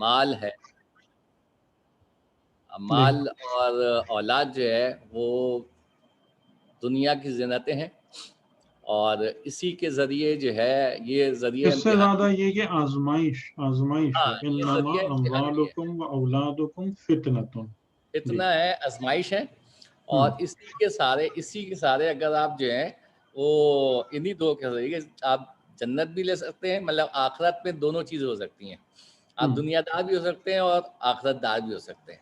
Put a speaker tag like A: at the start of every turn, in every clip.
A: مال ہے، مال اور اولاد جو ہے وہ دنیا کی زینتیں ہیں، اور اسی کے ذریعے جو ہے یہ ذریعہ
B: اس سے
A: امتحان،
B: زیادہ یہ کہ آزمائش
A: ہاں
B: ہے،
A: یہ
B: انما
A: ذریعہ امتحان بھی ہے،
B: اموالکم و اولادکم فتنۃ. جی.
A: اتنا ہے آزمائش ہے، اور اسی کے سارے اگر آپ جو ہیں وہ انہی دو کے ذریعے آپ جنت بھی لے سکتے ہیں، مطلب آخرت میں دونوں چیزیں ہو سکتی ہیں، آپ دنیا دار بھی ہو سکتے ہیں اور آخرت دار بھی ہو سکتے ہیں.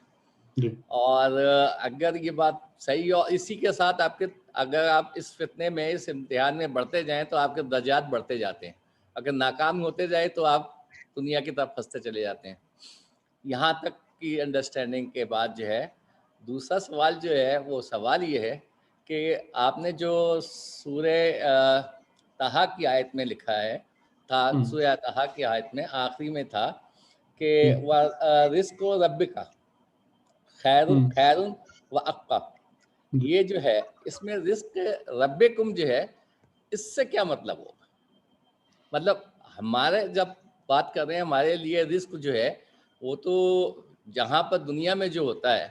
B: جی.
A: اور اگر یہ بات صحیح ہو، اسی کے ساتھ اگر آپ اس فتنے میں اس امتحان میں بڑھتے جائیں تو آپ کے درجات بڑھتے جاتے ہیں، اگر ناکام ہوتے جائیں تو آپ دنیا کی طرف پھنستے چلے جاتے ہیں. یہاں تک کی انڈرسٹینڈنگ کے بعد جو ہے دوسرا سوال جو ہے وہ سوال یہ ہے کہ آپ نے جو سورہ طٰہٰ کی آیت میں لکھا ہے، سورہ طٰہٰ کی آیت میں آخری میں تھا کہ رزق و ربک خیر و ابقیٰ، یہ جو ہے اس میں رزق ربکم جو ہے اس سے کیا مطلب ہوگا؟ مطلب ہمارے جب بات کر رہے ہیں ہمارے لیے رزق جو ہے وہ تو جہاں پر دنیا میں جو ہوتا ہے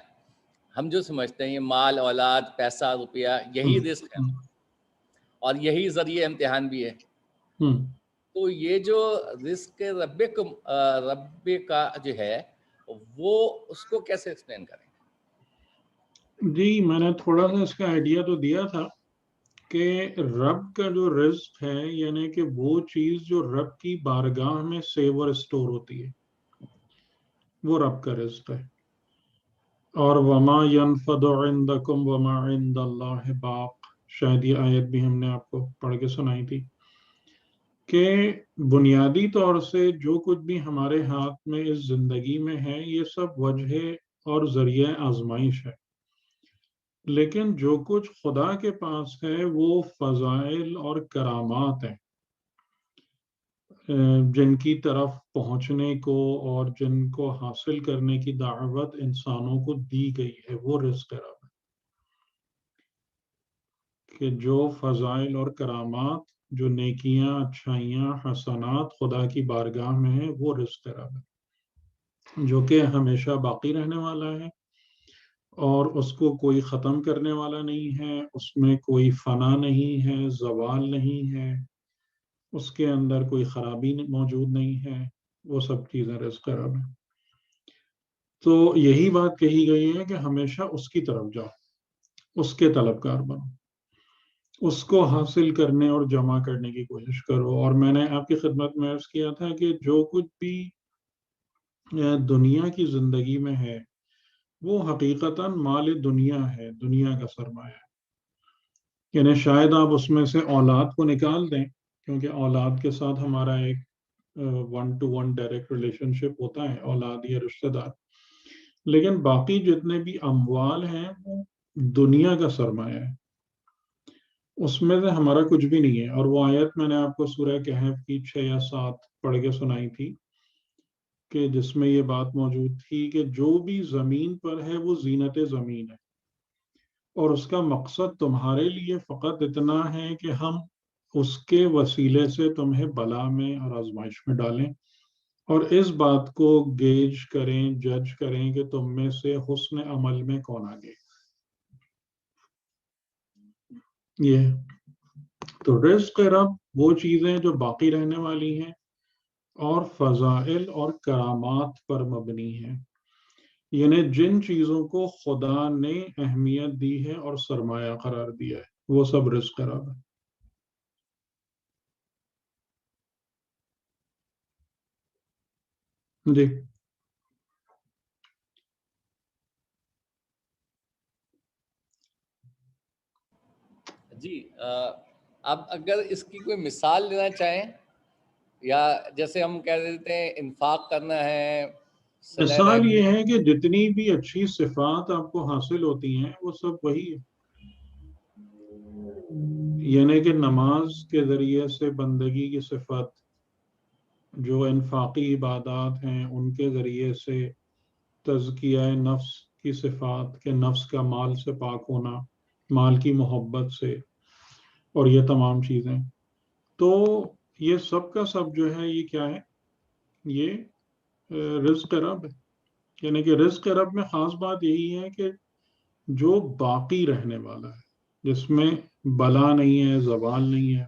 A: ہم جو سمجھتے ہیں یہ مال اولاد پیسہ روپیہ یہی رزق ہے اور یہی ذریعہ امتحان بھی ہے. تو یہ جو رزق رب کا جو ہے وہ اس کو کیسے ایکسپلین کریں؟
B: جی میں نے تھوڑا سا اس کا آئیڈیا تو دیا تھا کہ رب کا جو رزق ہے یعنی کہ وہ چیز جو رب کی بارگاہ میں سیو اور اسٹور ہوتی ہے وہ رب کا رزق ہے. اور وما ينفد عندكم وما عند اللہ باق، شاید یہ آیت بھی ہم نے آپ کو پڑھ کے سنائی تھی کہ بنیادی طور سے جو کچھ بھی ہمارے ہاتھ میں اس زندگی میں ہے یہ سب وجہ اور ذریعہ آزمائش ہے، لیکن جو کچھ خدا کے پاس ہے وہ فضائل اور کرامات ہیں جن کی طرف پہنچنے کو اور جن کو حاصل کرنے کی دعوت انسانوں کو دی گئی ہے وہ رزق رب ہے. کہ جو فضائل اور کرامات، جو نیکیاں اچھائیاں حسنات خدا کی بارگاہ میں ہیں وہ رزق رب ہے، جو کہ ہمیشہ باقی رہنے والا ہے اور اس کو کوئی ختم کرنے والا نہیں ہے، اس میں کوئی فنا نہیں ہے، زوال نہیں ہے، اس کے اندر کوئی خرابی موجود نہیں ہے، وہ سب چیزیں رزق رب ہیں. تو یہی بات کہی گئی ہے کہ ہمیشہ اس کی طرف جاؤ، اس کے طلبگار بنو، اس کو حاصل کرنے اور جمع کرنے کی کوشش کرو. اور میں نے آپ کی خدمت میں عرض کیا تھا کہ جو کچھ بھی دنیا کی زندگی میں ہے وہ حقیقتاً مال دنیا ہے، دنیا کا سرمایہ ہے. یعنی شاید آپ اس میں سے اولاد کو نکال دیں کیونکہ اولاد کے ساتھ ہمارا ایک one to one direct relationship ہوتا ہے، اولاد یا رشتہ دار، لیکن باقی جتنے بھی اموال ہیں وہ دنیا کا سرمایہ ہے، اس میں سے ہمارا کچھ بھی نہیں ہے. اور وہ آیت میں نے آپ کو سورہ کہف کی 6 یا 7 پڑھ کے سنائی تھی کہ جس میں یہ بات موجود تھی کہ جو بھی زمین پر ہے وہ زینت زمین ہے، اور اس کا مقصد تمہارے لیے فقط اتنا ہے کہ ہم اس کے وسیلے سے تمہیں بلا میں اور آزمائش میں ڈالیں، اور اس بات کو گیج کریں، جج کریں کہ تم میں سے حسن عمل میں کون آگے. یہ تو رزق رب وہ چیزیں جو باقی رہنے والی ہیں اور فضائل اور کرامات پر مبنی ہیں، یعنی جن چیزوں کو خدا نے اہمیت دی ہے اور سرمایہ قرار دیا ہے وہ سب رزق رب ہے. جی
A: جی اب اگر اس کی کوئی مثال دینا چاہیں، یا جیسے ہم کہہ دیتے ہیں انفاق کرنا ہے، صلہ
B: مثال
A: رحمی،
B: یہ ہے کہ جتنی بھی اچھی صفات آپ کو حاصل ہوتی ہیں وہ سب وہی ہے. یعنی کہ نماز کے ذریعے سے بندگی کی صفت، جو انفاقی عبادات ہیں ان کے ذریعے سے تزکیہ نفس کی صفات، کہ نفس کا مال سے پاک ہونا، مال کی محبت سے، اور یہ تمام چیزیں. تو یہ سب کا سب جو ہے یہ کیا ہے؟ یہ رزق رب ہے، یعنی کہ رزق رب میں خاص بات یہی ہے کہ جو باقی رہنے والا ہے، جس میں بلا نہیں ہے، زوال نہیں ہے،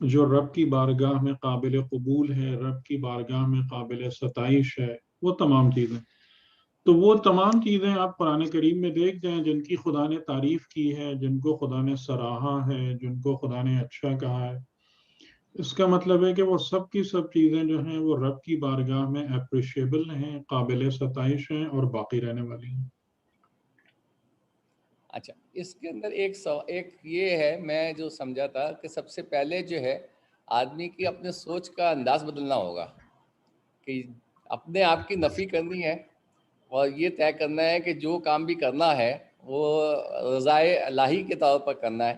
B: جو رب کی بارگاہ میں قابل قبول ہے، رب کی بارگاہ میں قابل ستائش ہے، وہ تمام چیزیں. تو وہ تمام چیزیں آپ قرآن کریم میں دیکھ جائیں جن کی خدا نے تعریف کی ہے، جن کو خدا نے سراہا ہے، جن کو خدا نے اچھا کہا ہے. اس کا مطلب ہے کہ وہ سب کی سب چیزیں جو ہیں وہ رب کی بارگاہ میں اپریشیبل ہیں، قابل ستائش ہیں اور باقی رہنے والی ہیں.
A: اچھا، اس کے اندر ایک یہ ہے، میں جو سمجھا تھا کہ سب سے پہلے جو ہے آدمی کی اپنے سوچ کا انداز بدلنا ہوگا کہ اپنے آپ کی نفی کرنی ہے، اور یہ طے کرنا ہے کہ جو کام بھی کرنا ہے وہ رضائے الہی کے طور پر کرنا ہے.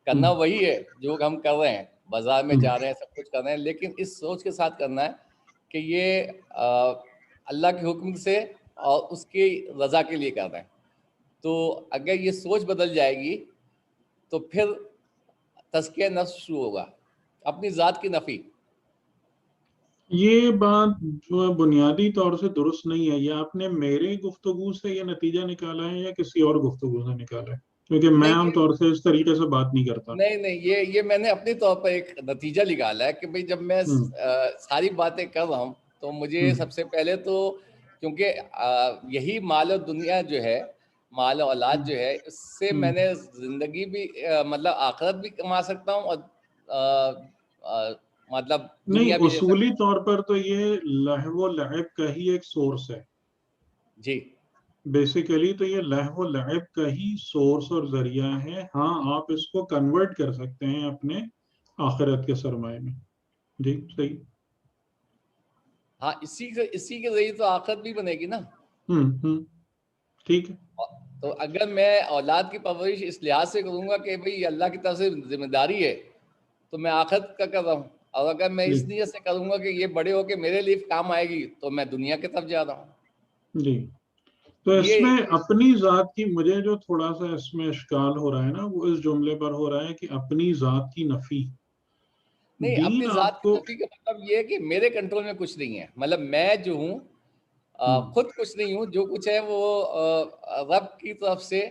A: کرنا
B: ہم،
A: وہی ہے جو ہم کر رہے ہیں، بازار میں
B: ہم،
A: جا رہے ہیں، سب کچھ کر رہے ہیں، لیکن اس سوچ کے ساتھ کرنا ہے کہ یہ اللہ کے حکم سے اور اس کی رضا کے لیے کر رہے ہیں. تو اگر یہ سوچ بدل جائے گی تو پھر تزکیہ نفس شروع ہوگا، اپنی ذات کی نفی.
B: یہ بات جو ہے بنیادی طور سے درست نہیں ہے. یہ آپ نے میرے گفتگو سے یہ نتیجہ نکالا ہے یا کسی اور گفتگو سے نکالا ہے؟ کیونکہ میں عام
A: نہیں
B: طور سے اس طریقے سے بات نہیں کرتا.
A: نہیں، یہ میں نے اپنی طور پر ایک نتیجہ نکالا ہے کہ بھئی جب میں
B: ہم،
A: ساری باتیں کر رہا ہوں تو مجھے
B: ہم،
A: سب سے پہلے تو، کیونکہ یہی مال و دنیا جو ہے، مال و اولاد جو ہے، اس سے
B: ہم.
A: میں نے زندگی بھی مطلب آخرت بھی کما سکتا ہوں، اور آ، آ، مطلب
B: نہیں،
A: دنیا بھی لے
B: اصولی
A: سکتا ہوں.
B: طور پر تو یہ لہو و لعب کا ہی ایک سورس ہے.
A: جی
B: بیسیکلی تو یہ لہو و لعب کا ہی سورس اور ذریعہ ہے. ہاں، آپ اس کو کنورٹ کر سکتے ہیں اپنے آخرت کے سرمایہ میں. جی صحیح.
A: ہاں، اسی کے ذریعے تو آخرت بھی بنے گی نا.
B: ہم، ٹھیک ہے.
A: تو اگر میں اولاد کی پرورش اس لحاظ سے کروں گا کہ بھئی اللہ کی طرف سے ذمہ داری ہے تو میں آخرت کا کر رہا ہوں، اور اگر میں
B: جی
A: اس نیت سے کروں گا کہ یہ بڑے ہو کے میرے لیے کام آئے گی تو میں دنیا کی طرف جا رہا ہوں.
B: جی. تو اس
A: یہ
B: میں اپنی ذات کی، مجھے جو تھوڑا سا اس میں اشکال ہو رہا ہے نا، وہ اس جملے پر ہو رہا ہے کہ اپنی ذات کی نفی.
A: نہیں،
B: دین
A: اپنی
B: آپ
A: ذات کی
B: کو
A: نفی کا مطلب یہ ہے کہ میرے کنٹرول میں کچھ نہیں ہے. مطلب میں جو ہوں
B: ہم،
A: خود کچھ نہیں ہوں، جو کچھ ہے وہ رب کی طرف سے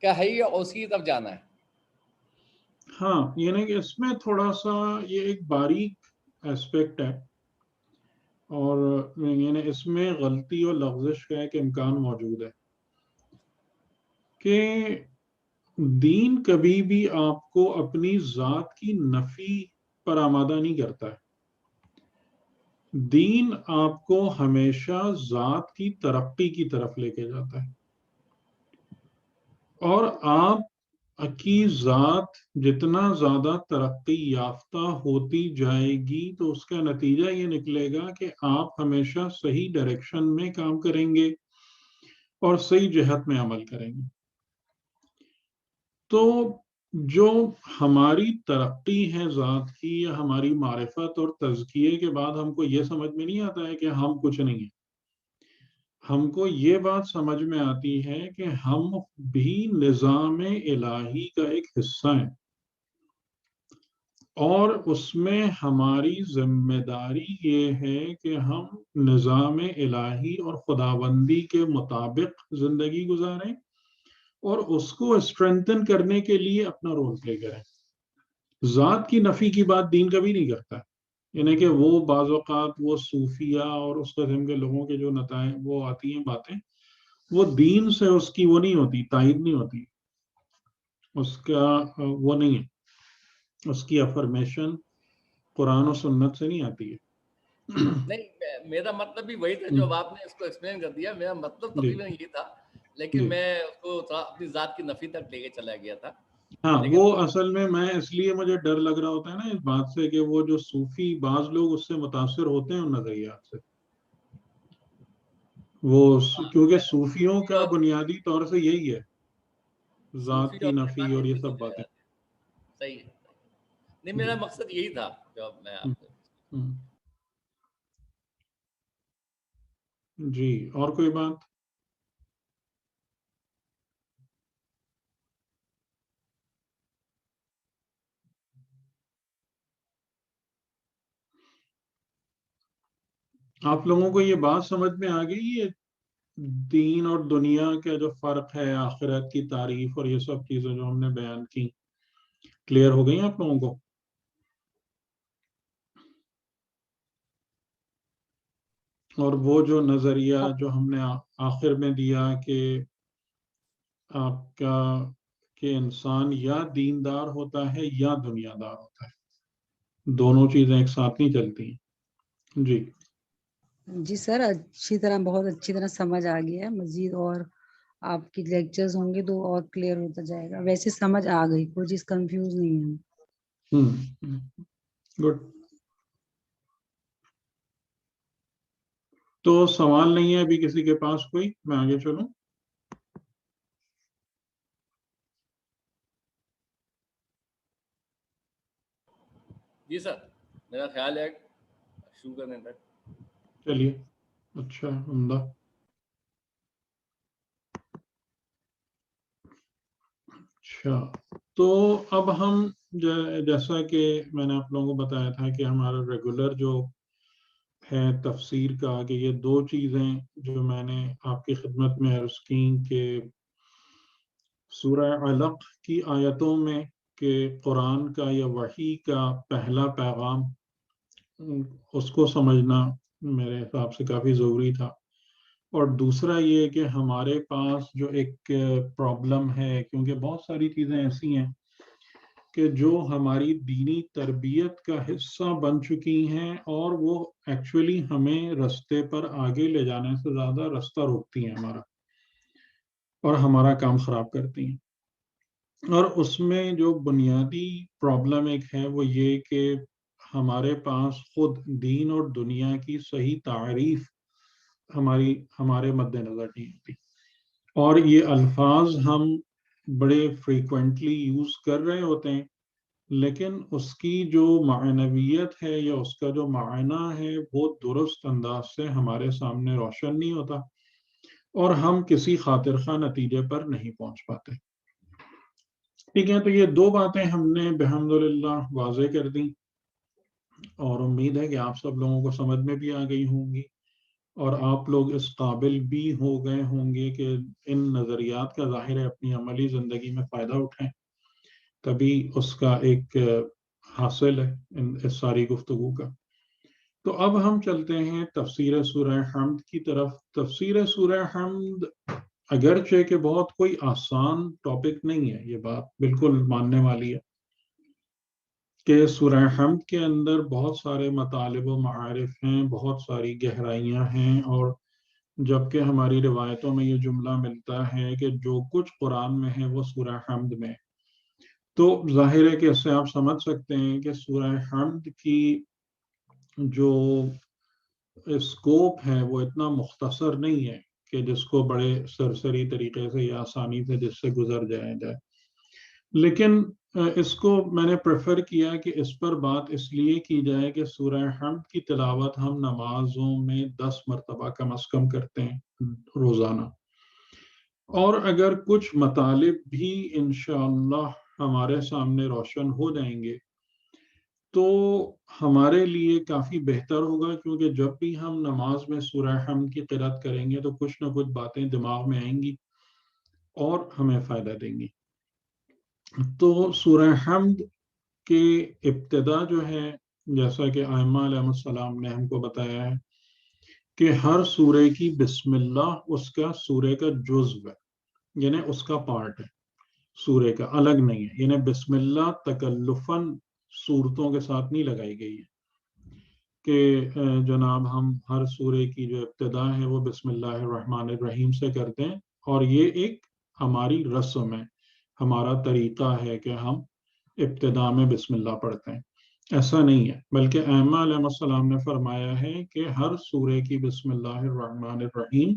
A: کا ہے ہی، اور اس کی طرف جانا ہے.
B: ہاں، یعنی کہ اس میں تھوڑا سا یہ ایک باریک ایسپیکٹ ہے، اور یعنی اس میں غلطی اور لغزش کا ایک امکان موجود ہے کہ دین کبھی بھی آپ کو اپنی ذات کی نفی پر آمادہ نہیں کرتا ہے. دین آپ کو ہمیشہ ذات کی ترقی کی طرف لے کے جاتا ہے، اور آپ کی ذات جتنا زیادہ ترقی یافتہ ہوتی جائے گی تو اس کا نتیجہ یہ نکلے گا کہ آپ ہمیشہ صحیح ڈائریکشن میں کام کریں گے اور صحیح جہت میں عمل کریں گے. تو جو ہماری ترقی ہے ذات کی، یا ہماری معرفت اور تزکیے کے بعد ہم کو یہ سمجھ میں نہیں آتا ہے کہ ہم کچھ نہیں ہیں. ہم کو یہ بات سمجھ میں آتی ہے کہ ہم بھی نظام الہی کا ایک حصہ ہیں، اور اس میں ہماری ذمہ داری یہ ہے کہ ہم نظام الہی اور خداوندی کے مطابق زندگی گزاریں، اور اس کو اسٹرینتھن کرنے کے لیے اپنا رول پلے کریں. ذات کی نفی کی بات دین کبھی نہیں کرتا. یعنی کہ وہ بعض اوقات وہ صوفیہ اور اس قسم کے لوگوں کے جو نتائج وہ آتی ہیں باتیں، وہ دین سے اس کی وہ نہیں ہوتی، تائید نہیں ہوتی، اس کا وہ نہیں ہے، اس کی افرمیشن قرآن و سنت سے نہیں آتی ہے.
A: نہیں، میرا مطلب بھی وہی تھا جو اب آپ نے اس کو ایکسپلین کر دیا. میرا مطلب
B: جی
A: تقریباً یہ تھا، لیکن
B: جی.
A: میں اس کو تھوڑا اپنی ذات کی نفی تک لے کے چلا گیا تھا.
B: ہاں،
A: لیکن
B: وہ اصل میں اس لیے مجھے ڈر لگ رہا ہوتا ہے نا اس بات سے کہ وہ جو صوفی بعض لوگ اس سے متاثر ہوتے ہیں ان نظریات سے. وہ کیونکہ صوفیوں
A: صوفی
B: کا
A: اور
B: بنیادی طور سے یہی ہے، ذات
A: صوفی
B: کی
A: اور
B: نفی
A: شیطانی
B: اور یہ
A: بالکل
B: سب
A: مل
B: باتیں.
A: جاتے ہیں. صحیح ہے. نہیں،
B: جی.
A: میرا مقصد یہی تھا جو اب میں
B: ہم،
A: آپ کو.
B: ہم. جی، اور کوئی بات؟ آپ لوگوں کو یہ بات سمجھ میں آ گئی، یہ دین اور دنیا کا جو فرق ہے، آخرت کی تعریف اور یہ سب چیزیں جو ہم نے بیان کی، کلیئر ہو گئی آپ لوگوں کو؟ اور وہ جو نظریہ جو ہم نے آخر میں دیا کہ آپ کا کہ انسان یا دیندار ہوتا ہے یا دنیا دار ہوتا ہے، دونوں چیزیں ایک ساتھ نہیں چلتی ہیں۔ جی
C: جی سر، اچھی طرح، بہت اچھی طرح سمجھ آ گیا ہے۔ مزید اور آپ کی لیکچرز ہوں گے تو اور کلیئر ہوتا جائے گا۔ ویسے سمجھ آ گئی، کوئی چیز کنفیوز نہیں ہے۔
B: گڈ۔ تو سوال نہیں ہے ابھی کسی کے پاس کوئی؟ میں آگے چلوں؟
A: جی سر، میرا خیال ہے شروع کرنے تک
B: چلیے، اچھا، عمدہ۔ اچھا، تو اب ہم جیسا کہ میں نے آپ لوگوں کو بتایا تھا کہ ہمارا ریگولر جو ہے تفسیر کا، کہ یہ دو چیزیں جو میں نے آپ کی خدمت میں عرض کی کہ سورہ علق کی آیتوں میں کہ قرآن کا یا وحی کا پہلا پیغام، اس کو سمجھنا میرے حساب سے کافی ضروری تھا۔ اور دوسرا یہ کہ ہمارے پاس جو ایک پرابلم ہے، کیونکہ بہت ساری چیزیں ایسی ہیں کہ جو ہماری دینی تربیت کا حصہ بن چکی ہیں اور وہ ایکچولی ہمیں رستے پر آگے لے جانے سے زیادہ رستہ روکتی ہیں ہمارا، اور ہمارا کام خراب کرتی ہیں۔ اور اس میں جو بنیادی پرابلم ایک ہے وہ یہ کہ ہمارے پاس خود دین اور دنیا کی صحیح تعریف ہمارے مد نظر نہیں ہوتی، اور یہ الفاظ ہم بڑے فریکوینٹلی یوز کر رہے ہوتے ہیں، لیکن اس کی جو معنویت ہے یا اس کا جو معنی ہے وہ درست انداز سے ہمارے سامنے روشن نہیں ہوتا، اور ہم کسی خاطر خواہ نتیجے پر نہیں پہنچ پاتے۔ ٹھیک ہے، تو یہ دو باتیں ہم نے بحمدللہ واضح کر دیں، اور امید ہے کہ آپ سب لوگوں کو سمجھ میں بھی آ گئی ہوں گی، اور آپ لوگ اس قابل بھی ہو گئے ہوں گے کہ ان نظریات کا ظاہر ہے اپنی عملی زندگی میں فائدہ اٹھائیں، تبھی اس کا ایک حاصل ہے اس ساری گفتگو کا۔ تو اب ہم چلتے ہیں تفسیر سورہ حمد کی طرف۔ تفسیر سورہ حمد اگرچہ کہ بہت کوئی آسان ٹاپک نہیں ہے، یہ بات بالکل ماننے والی ہے کہ سورہ حمد کے اندر بہت سارے مطالب و معارف ہیں، بہت ساری گہرائیاں ہیں، اور جبکہ ہماری روایتوں میں یہ جملہ ملتا ہے کہ جو کچھ قرآن میں ہے وہ سورہ حمد میں ہے، تو ظاہر ہے کہ اس سے آپ سمجھ سکتے ہیں کہ سورہ حمد کی جو اسکوپ ہے وہ اتنا مختصر نہیں ہے کہ جس کو بڑے سرسری طریقے سے یا آسانی سے جس سے گزر جائے۔ لیکن اس کو میں نے پریفر کیا کہ اس پر بات اس لیے کی جائے کہ سورہ حمد کی تلاوت ہم نمازوں میں 10 مرتبہ کم از کم کرتے ہیں روزانہ، اور اگر کچھ مطالب بھی انشاءاللہ ہمارے سامنے روشن ہو جائیں گے تو ہمارے لیے کافی بہتر ہوگا، کیونکہ جب بھی ہم نماز میں سورہ حمد کی قرأت کریں گے تو کچھ نہ کچھ باتیں دماغ میں آئیں گی اور ہمیں فائدہ دیں گی۔ تو سورہ حمد کی ابتدا جو ہے، جیسا کہ ائمہ علیہ السلام نے ہم کو بتایا ہے کہ ہر سورے کی بسم اللہ اس کا سورے کا جزو ہے، یعنی اس کا پارٹ ہے، سورے کا الگ نہیں ہے، یعنی بسم اللہ تکلفاً صورتوں کے ساتھ نہیں لگائی گئی ہے کہ جناب ہم ہر سورے کی جو ابتدا ہے وہ بسم اللہ الرحمن الرحیم سے کرتے ہیں، اور یہ ایک ہماری رسم ہے، ہمارا طریقہ ہے کہ ہم ابتدا میں بسم اللہ پڑھتے ہیں۔ ایسا نہیں ہے، بلکہ ائمہ علیہ السلام نے فرمایا ہے کہ ہر سورے کی بسم اللہ الرحمن الرحیم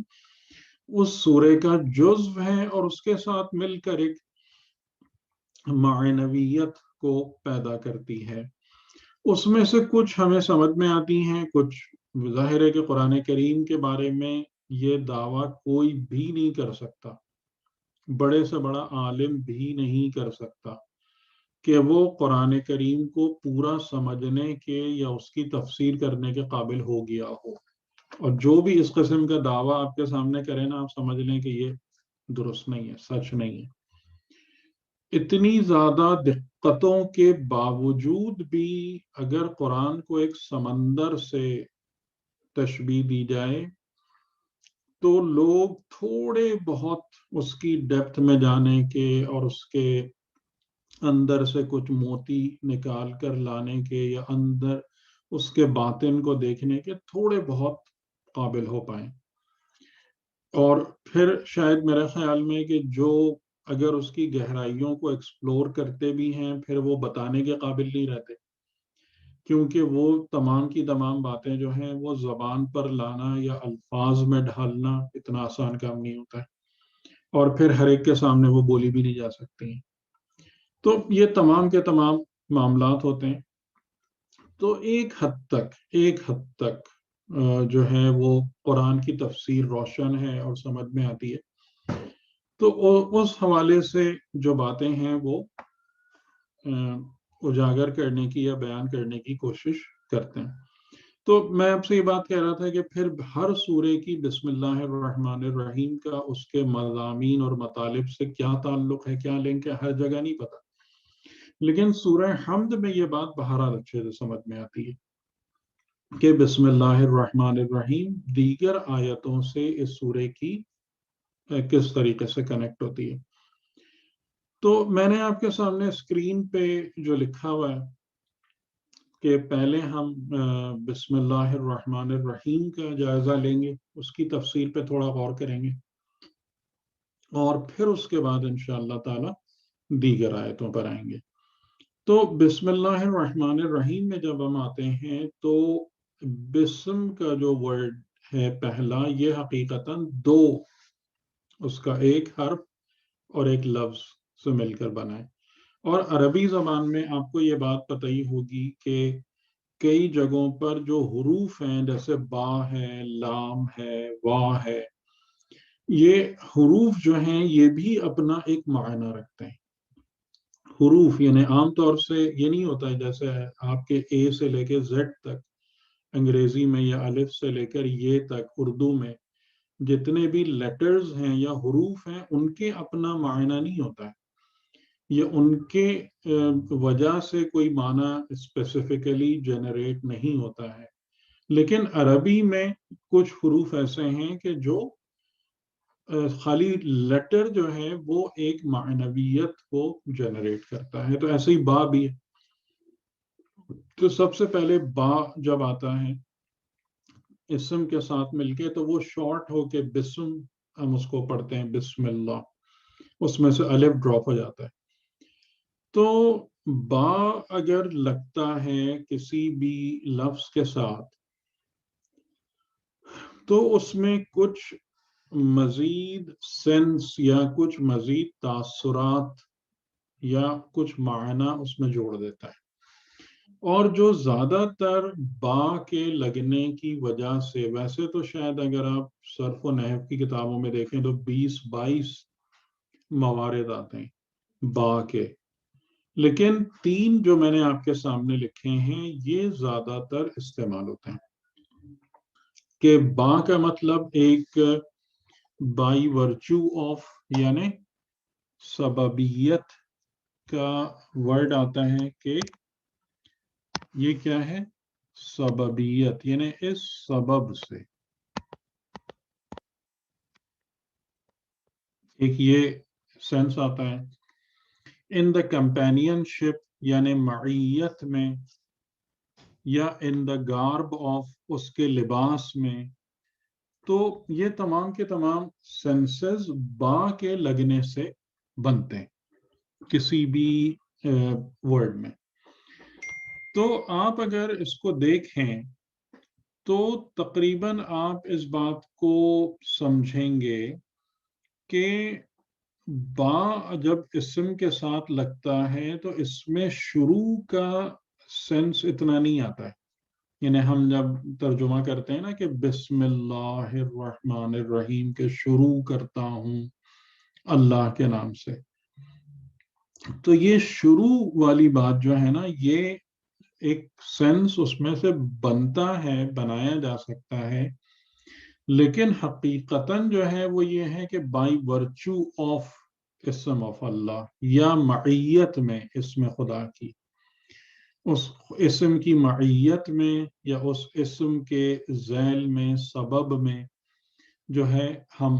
B: اس سورے کا جزو ہے، اور اس کے ساتھ مل کر ایک معنویت کو پیدا کرتی ہے۔ اس میں سے کچھ ہمیں سمجھ میں آتی ہیں، کچھ ظاہر ہے کہ قرآن کریم کے بارے میں یہ دعویٰ کوئی بھی نہیں کر سکتا، بڑے سے بڑا عالم بھی نہیں کر سکتا کہ وہ قرآن کریم کو پورا سمجھنے کے یا اس کی تفسیر کرنے کے قابل ہو گیا ہو۔ اور جو بھی اس قسم کا دعویٰ آپ کے سامنے کرے نا، آپ سمجھ لیں کہ یہ درست نہیں ہے، سچ نہیں ہے۔ اتنی زیادہ دقتوں کے باوجود بھی اگر قرآن کو ایک سمندر سے تشبیہ دی جائے تو لوگ تھوڑے بہت اس کی ڈیپتھ میں جانے کے اور اس کے اندر سے کچھ موتی نکال کر لانے کے یا اندر اس کے باطن کو دیکھنے کے تھوڑے بہت قابل ہو پائیں، اور پھر شاید میرے خیال میں کہ جو اگر اس کی گہرائیوں کو ایکسپلور کرتے بھی ہیں پھر وہ بتانے کے قابل نہیں رہتے، کیونکہ وہ تمام کی تمام باتیں جو ہیں وہ زبان پر لانا یا الفاظ میں ڈھالنا اتنا آسان کام نہیں ہوتا ہے، اور پھر ہر ایک کے سامنے وہ بولی بھی نہیں جا سکتی ہیں۔ تو یہ تمام کے تمام معاملات ہوتے ہیں۔ تو ایک حد تک جو ہے وہ قرآن کی تفسیر روشن ہے اور سمجھ میں آتی ہے۔ تو اس حوالے سے جو باتیں ہیں وہ اجاگر کرنے کی یا بیان کرنے کی کوشش کرتے ہیں۔ تو میں آپ سے یہ بات کہہ رہا تھا کہ پھر ہر سورے کی بسم اللہ الرحمن الرحیم کا اس کے مضامین اور مطالب سے کیا تعلق ہے، کیا لنک ہے، ہر جگہ نہیں پتا، لیکن سورہ حمد میں یہ بات بہرحال اچھے سے سمجھ میں آتی ہے کہ بسم اللہ الرحمن الرحیم دیگر آیتوں سے اس سورے کی کس طریقے سے کنیکٹ ہوتی ہے۔ تو میں نے آپ کے سامنے اسکرین پہ جو لکھا ہوا ہے کہ پہلے ہم بسم اللہ الرحمن الرحیم کا جائزہ لیں گے، اس کی تفسیر پہ تھوڑا غور کریں گے، اور پھر اس کے بعد انشاءاللہ تعالی دیگر آیتوں پر آئیں گے۔ تو بسم اللہ الرحمن الرحیم میں جب ہم آتے ہیں تو بسم کا جو ورڈ ہے پہلا، یہ حقیقتاً دو، اس کا ایک حرف اور ایک لفظ سے مل کر بنا ہے، اور عربی زبان میں آپ کو یہ بات پتہ ہی ہوگی کہ کئی جگہوں پر جو حروف ہیں جیسے با ہے، لام ہے، وا ہے، یہ حروف جو ہیں یہ بھی اپنا ایک معنی رکھتے ہیں۔ حروف یعنی عام طور سے یہ نہیں ہوتا ہے جیسے آپ کے اے سے لے کے زیڈ تک انگریزی میں، یا الف سے لے کر یہ تک اردو میں جتنے بھی لیٹرز ہیں یا حروف ہیں ان کے اپنا معنی نہیں ہوتا ہے، یہ ان کے وجہ سے کوئی معنی اسپیسیفکلی جنریٹ نہیں ہوتا ہے، لیکن عربی میں کچھ حروف ایسے ہیں کہ جو خالی لیٹر جو ہے وہ ایک معنویت کو جنریٹ کرتا ہے۔ تو ایسے ہی با بھی ہے۔ تو سب سے پہلے با جب آتا ہے اسم کے ساتھ مل کے تو وہ شارٹ ہو کے بسم، ہم اس کو پڑھتے ہیں بسم اللہ، اس میں سے الف ڈراپ ہو جاتا ہے۔ تو با اگر لگتا ہے کسی بھی لفظ کے ساتھ تو اس میں کچھ مزید سینس یا کچھ مزید تاثرات یا کچھ معنی اس میں جوڑ دیتا ہے، اور جو زیادہ تر با کے لگنے کی وجہ سے، ویسے تو شاید اگر آپ صرف و نحو کی کتابوں میں دیکھیں تو 20-22 موارد آتے ہیں با کے، لیکن 3 جو میں نے آپ کے سامنے لکھے ہیں یہ زیادہ تر استعمال ہوتے ہیں، کہ با کا مطلب ایک بائی ورچو آف یعنی سببیت کا ورڈ آتا ہے کہ یہ کیا ہے، سببیت، یعنی اس سبب سے، ایک یہ سینس آتا ہے۔ ان دا کمپینین شپ یعنی معیت میں، یا ان دا گارب آف اس کے لباس میں، تو یہ تمام کے تمام سینسز با کے لگنے سے بنتے ہیں کسی بھی ورڈ میں۔ تو آپ اگر اس کو دیکھیں تو تقریباً آپ اس بات کو سمجھیں گے کہ با جب اسم کے ساتھ لگتا ہے تو اس میں شروع کا سینس اتنا نہیں آتا ہے، یعنی ہم جب ترجمہ کرتے ہیں نا کہ بسم اللہ الرحمن الرحیم کے شروع کرتا ہوں اللہ کے نام سے، تو یہ شروع والی بات جو ہے نا یہ ایک سینس اس میں سے بنتا ہے، بنایا جا سکتا ہے لیکن حقیقتاً جو ہے وہ یہ ہے کہ بائی ورچو آف اسم آف اللہ یا معیت میں اسم خدا کی، اس اسم کی معیت میں یا اس اسم کے ذیل میں سبب میں جو ہے ہم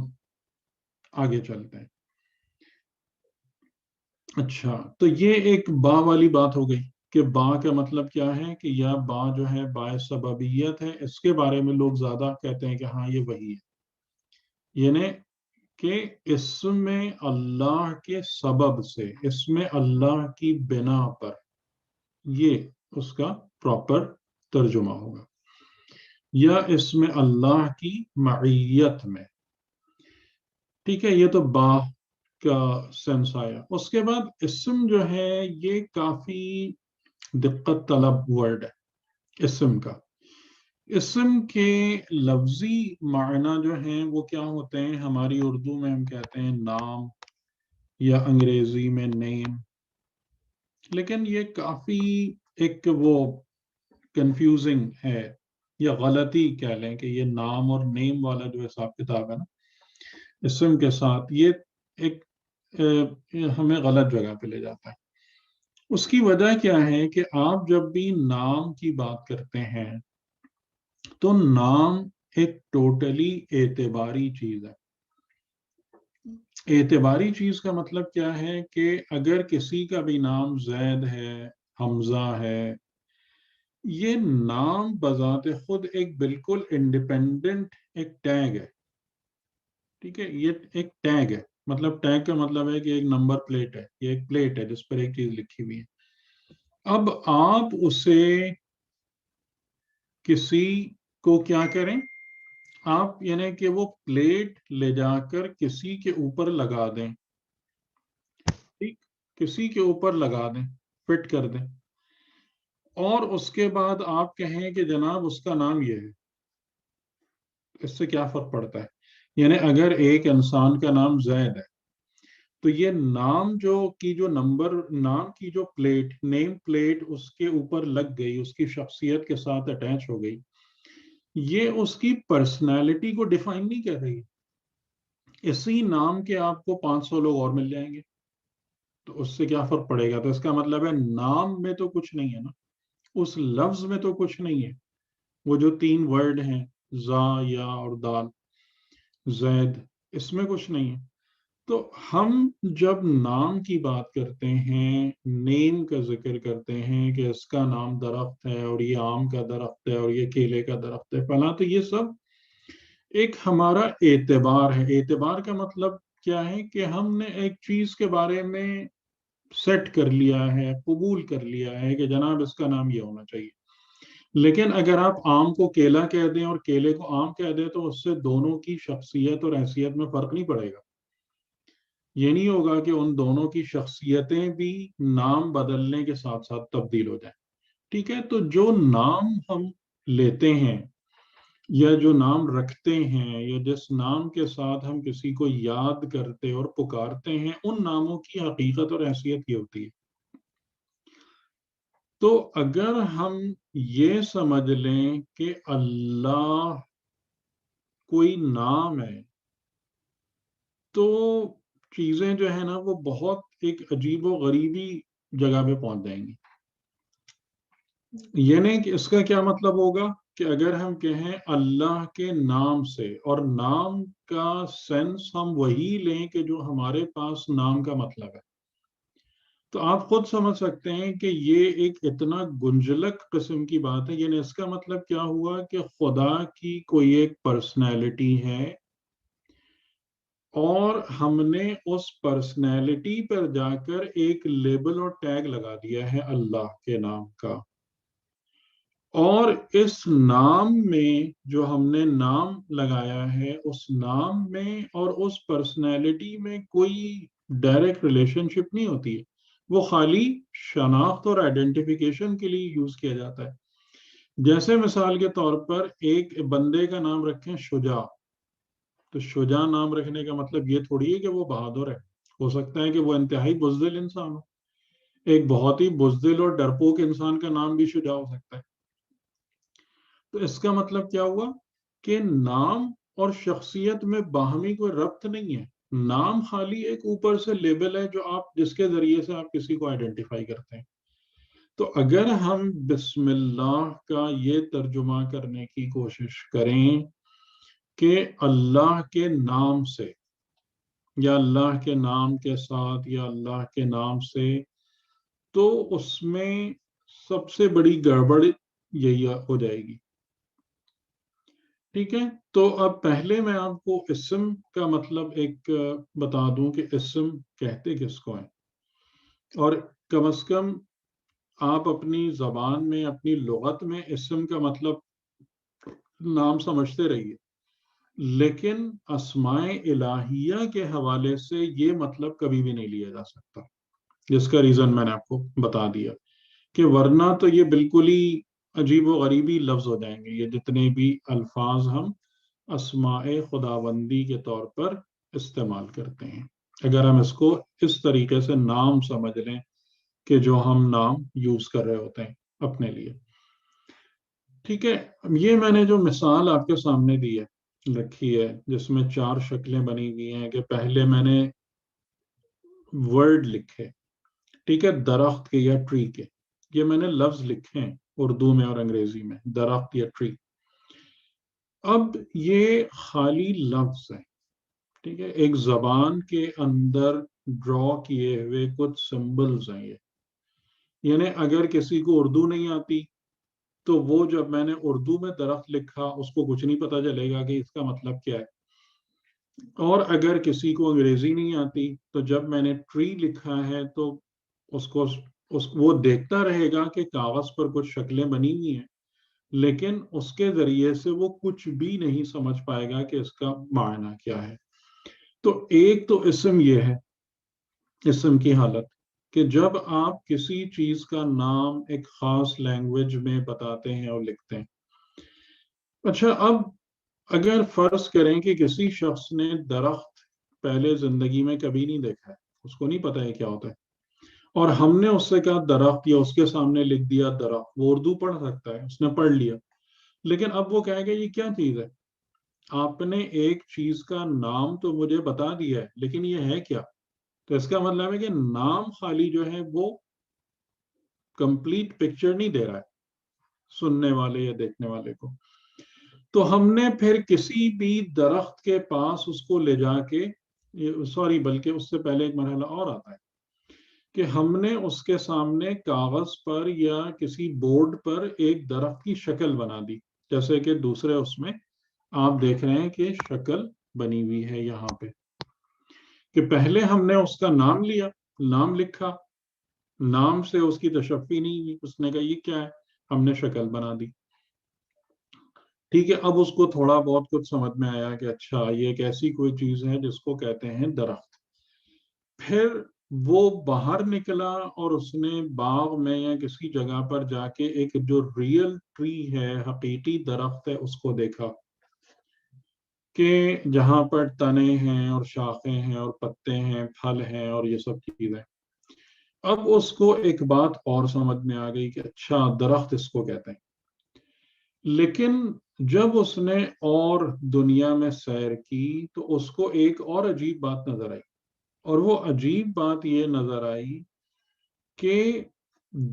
B: آگے چلتے ہیں. اچھا، تو یہ ایک با والی بات ہو گئی کہ با کا مطلب کیا ہے کہ یا با جو ہے با سببیت ہے. اس کے بارے میں لوگ زیادہ کہتے ہیں کہ ہاں یہ وہی ہے، یعنی کہ اسم اللہ کے سبب سے، اسم اللہ کی بنا پر، یہ اس کا پراپر ترجمہ ہوگا، یا اسم اللہ کی معیت میں. ٹھیک ہے، یہ تو با کا سینس آیا. اس کے بعد اسم جو ہے یہ کافی دقت طلب ورڈ ہے اسم کا. اسم کے لفظی معنی جو ہیں وہ کیا ہوتے ہیں؟ ہماری اردو میں ہم کہتے ہیں نام یا انگریزی میں نیم، لیکن یہ کافی ایک وہ کنفیوزنگ ہے یا غلطی کہہ لیں کہ یہ نام اور نیم والا جو حساب کتاب ہے نا اسم کے ساتھ، یہ ایک ہمیں غلط جگہ پہ لے جاتا ہے. اس کی وجہ کیا ہے کہ آپ جب بھی نام کی بات کرتے ہیں تو نام ایک ٹوٹلی اعتباری چیز ہے. اعتباری چیز کا مطلب کیا ہے کہ اگر کسی کا بھی نام زید ہے، حمزہ ہے، یہ نام بذات خود ایک بالکل انڈیپینڈنٹ ایک ٹیگ ہے. ٹھیک ہے، یہ ایک ٹیگ ہے. مطلب ٹیگ کا مطلب ہے کہ ایک نمبر پلیٹ ہے، یہ ایک پلیٹ ہے جس پر ایک چیز لکھی ہوئی ہے. اب آپ اسے کسی کو کیا کریں، آپ یعنی کہ وہ پلیٹ لے جا کر کسی کے اوپر لگا دیں، ٹھیک، کسی کے اوپر لگا دیں، فٹ کر دیں، اور اس کے بعد آپ کہیں کہ جناب اس کا نام یہ ہے. اس سے کیا فرق پڑتا ہے؟ یعنی اگر ایک انسان کا نام زید ہے تو یہ نام جو نمبر، نام کی جو پلیٹ، نیم پلیٹ اس کے اوپر لگ گئی، اس کی شخصیت کے ساتھ اٹیچ ہو گئی، یہ اس کی پرسنالٹی کو ڈیفائن نہیں کر رہی. اسی نام کے آپ کو 500 لوگ اور مل جائیں گے تو اس سے کیا فرق پڑے گا؟ تو اس کا مطلب ہے نام میں تو کچھ نہیں ہے نا، اس لفظ میں تو کچھ نہیں ہے. وہ جو 3 ورڈ ہیں زا، یا اور دال، زید، اس میں کچھ نہیں ہے. تو ہم جب نام کی بات کرتے ہیں، نیم کا ذکر کرتے ہیں کہ اس کا نام درخت ہے اور یہ آم کا درخت ہے اور یہ کیلے کا درخت ہے فلاں، تو یہ سب ایک ہمارا اعتبار ہے. اعتبار کا مطلب کیا ہے کہ ہم نے ایک چیز کے بارے میں سیٹ کر لیا ہے، قبول کر لیا ہے کہ جناب اس کا نام یہ ہونا چاہیے. لیکن اگر آپ آم کو کیلا کہہ دیں اور کیلے کو آم کہہ دیں تو اس سے دونوں کی شخصیت اور حیثیت میں فرق نہیں پڑے گا. یہ نہیں ہوگا کہ ان دونوں کی شخصیتیں بھی نام بدلنے کے ساتھ ساتھ تبدیل ہو جائیں. ٹھیک ہے، تو جو نام ہم لیتے ہیں یا جو نام رکھتے ہیں یا جس نام کے ساتھ ہم کسی کو یاد کرتے اور پکارتے ہیں، ان ناموں کی حقیقت اور حیثیت یہ ہوتی ہے. تو اگر ہم یہ سمجھ لیں کہ اللہ کوئی نام ہے تو چیزیں جو ہے نا وہ بہت ایک عجیب و غریبی جگہ پہ پہنچ جائیں گی. یعنی کہ اس کا کیا مطلب ہوگا کہ اگر ہم کہیں اللہ کے نام سے، اور نام کا سینس ہم وہی لیں کہ جو ہمارے پاس نام کا مطلب ہے، تو آپ خود سمجھ سکتے ہیں کہ یہ ایک اتنا گنجلک قسم کی بات ہے. یعنی اس کا مطلب کیا ہوا کہ خدا کی کوئی ایک پرسنالٹی ہے اور ہم نے اس پرسنالٹی پر جا کر ایک لیبل اور ٹیگ لگا دیا ہے اللہ کے نام کا، اور اس نام میں جو ہم نے نام لگایا ہے اس نام میں اور اس پرسنالٹی میں کوئی ڈائریکٹ ریلیشن شپ نہیں ہوتی ہے. وہ خالی شناخت اور آئیڈینٹیفیکیشن کے لیے یوز کیا جاتا ہے. جیسے مثال کے طور پر ایک بندے کا نام رکھیں شجاع، تو شجاع نام رکھنے کا مطلب یہ تھوڑی ہے کہ وہ بہادر ہے. ہو سکتا ہے کہ وہ انتہائی بزدل انسان ہو. ایک بہت ہی بزدل اور ڈرپوک انسان کا نام بھی شجاع ہو سکتا ہے. تو اس کا مطلب کیا ہوا کہ نام اور شخصیت میں باہمی کوئی ربط نہیں ہے. نام خالی ایک اوپر سے لیبل ہے جو آپ جس کے ذریعے سے آپ کسی کو آئیڈینٹیفائی کرتے ہیں. تو اگر ہم بسم اللہ کا یہ ترجمہ کرنے کی کوشش کریں کہ اللہ کے نام سے یا اللہ کے نام کے ساتھ یا اللہ کے نام سے, تو اس میں سب سے بڑی گڑبڑ یہی ہو جائے گی. ٹھیک ہے, تو اب پہلے میں آپ کو اسم کا مطلب ایک بتا دوں کہ اسم کہتے کس کو ہیں, اور کم از کم آپ اپنی زبان میں اپنی لغت میں اسم کا مطلب نام سمجھتے رہیے, لیکن اسماء الہیہ کے حوالے سے یہ مطلب کبھی بھی نہیں لیا جا سکتا, جس کا ریزن میں نے آپ کو بتا دیا کہ ورنہ تو یہ بالکل ہی عجیب و غریبی لفظ ہو جائیں گے یہ جتنے بھی الفاظ ہم اسماء خداوندی کے طور پر استعمال کرتے ہیں, اگر ہم اس کو اس طریقے سے نام سمجھ لیں کہ جو ہم نام یوز کر رہے ہوتے ہیں اپنے لیے. ٹھیک ہے, یہ میں نے جو مثال آپ کے سامنے دی ہے رکھی ہے جس میں 4 شکلیں بنی ہوئی ہیں کہ پہلے میں نے ورڈ لکھے, ٹھیک ہے, درخت کے یا ٹری کے, یہ میں نے لفظ لکھے ہیں اردو میں اور انگریزی میں, درخت یا ٹری. اب یہ خالی لفظ ہے, ٹھیک ہے, ایک زبان کے اندر ڈرا کیے ہوئے کچھ سمبلز ہیں یہ. یعنی اگر کسی کو اردو نہیں آتی تو وہ جب میں نے اردو میں درخت لکھا اس کو کچھ نہیں پتا چلے گا کہ اس کا مطلب کیا ہے, اور اگر کسی کو انگریزی نہیں آتی تو جب میں نے ٹری لکھا ہے تو وہ دیکھتا رہے گا کہ کاغذ پر کچھ شکلیں بنی ہوئی ہیں, لیکن اس کے ذریعے سے وہ کچھ بھی نہیں سمجھ پائے گا کہ اس کا معنی کیا ہے. تو ایک تو اسم یہ ہے, اسم کی حالت کہ جب آپ کسی چیز کا نام ایک خاص لینگویج میں بتاتے ہیں اور لکھتے ہیں. اچھا, اب اگر فرض کریں کہ کسی شخص نے درخت پہلے زندگی میں کبھی نہیں دیکھا ہے, اس کو نہیں پتا ہے کیا ہوتا ہے, اور ہم نے اس سے کہا درخت, یا اس کے سامنے لکھ دیا درخت, وہ اردو پڑھ سکتا ہے, اس نے پڑھ لیا, لیکن اب وہ کہے گا یہ کیا چیز ہے, آپ نے ایک چیز کا نام تو مجھے بتا دیا ہے لیکن یہ ہے کیا. تو اس کا مطلب ہے کہ نام خالی جو ہے وہ کمپلیٹ پکچر نہیں دے رہا ہے سننے والے یا دیکھنے والے کو. تو ہم نے پھر کسی بھی درخت کے پاس اس کو لے جا کے, بلکہ اس سے پہلے ایک مرحلہ اور آتا ہے کہ ہم نے اس کے سامنے کاغذ پر یا کسی بورڈ پر ایک درخت کی شکل بنا دی, جیسے کہ دوسرے اس میں آپ دیکھ رہے ہیں کہ شکل بنی ہوئی ہے یہاں پہ, کہ پہلے ہم نے اس کا نام لیا, نام لکھا, نام سے اس کی تشفی نہیں ہوئی, اس نے کہا یہ کیا ہے, ہم نے شکل بنا دی. ٹھیک ہے, اب اس کو تھوڑا بہت کچھ سمجھ میں آیا کہ اچھا یہ ایک ایسی کوئی چیز ہے جس کو کہتے ہیں درخت. پھر وہ باہر نکلا اور اس نے باغ میں یا کسی جگہ پر جا کے ایک جو ریئل ٹری ہے, حقیقی درخت ہے, اس کو دیکھا کہ جہاں پر تنے ہیں اور شاخیں ہیں اور پتے ہیں, پھل ہیں اور یہ سب چیزیں. اب اس کو ایک بات اور سمجھ میں آ گئی کہ اچھا درخت اس کو کہتے ہیں. لیکن جب اس نے اور دنیا میں سیر کی تو اس کو ایک اور عجیب بات نظر آئی, اور وہ عجیب بات یہ نظر آئی کہ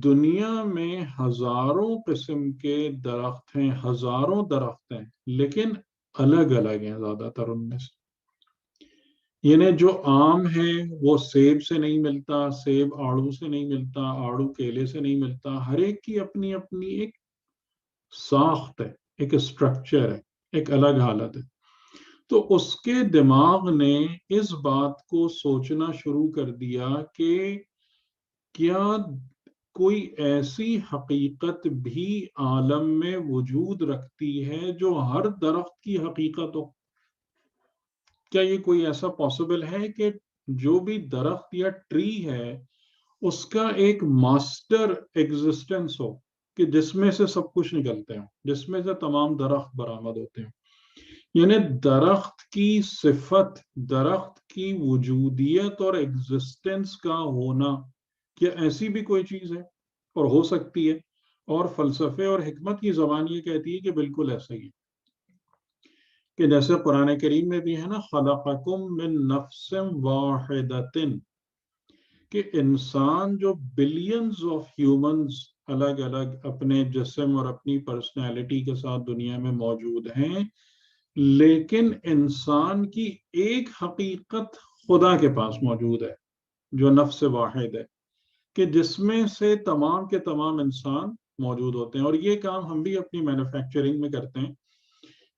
B: دنیا میں ہزاروں قسم کے درخت ہیں, ہزاروں درخت ہیں, لیکن الگ الگ ہیں زیادہ تر ان میں سے. یعنی جو آم ہے وہ سیب سے نہیں ملتا, سیب آڑو سے نہیں ملتا, آڑو کیلے سے نہیں ملتا, ہر ایک کی اپنی اپنی ایک ساخت ہے, ایک اسٹرکچر ہے, ایک الگ حالت ہے. تو اس کے دماغ نے اس بات کو سوچنا شروع کر دیا کہ کیا کوئی ایسی حقیقت بھی عالم میں وجود رکھتی ہے جو ہر درخت کی حقیقت ہو. کیا یہ کوئی ایسا پاسبل ہے کہ جو بھی درخت یا ٹری ہے اس کا ایک ماسٹر ایگزسٹنس ہو کہ جس میں سے سب کچھ نکلتے ہیں, جس میں سے تمام درخت برآمد ہوتے ہیں. یعنی درخت کی صفت, درخت کی وجودیت اور ایگزسٹنس کا ہونا, کیا ایسی بھی کوئی چیز ہے اور ہو سکتی ہے. اور فلسفے اور حکمت کی زبان یہ کہتی ہے کہ بالکل ایسا ہی ہے. کہ جیسے قرآن کریم میں بھی ہے نا خلقکم من نفس واحدۃ، کہ انسان جو بلینز آف ہیومنز الگ الگ اپنے جسم اور اپنی پرسنالٹی کے ساتھ دنیا میں موجود ہیں، لیکن انسان کی ایک حقیقت خدا کے پاس موجود ہے جو نفس واحد ہے، کہ جس میں سے تمام کے تمام انسان موجود ہوتے ہیں. اور یہ کام ہم بھی اپنی مینوفیکچرنگ میں کرتے ہیں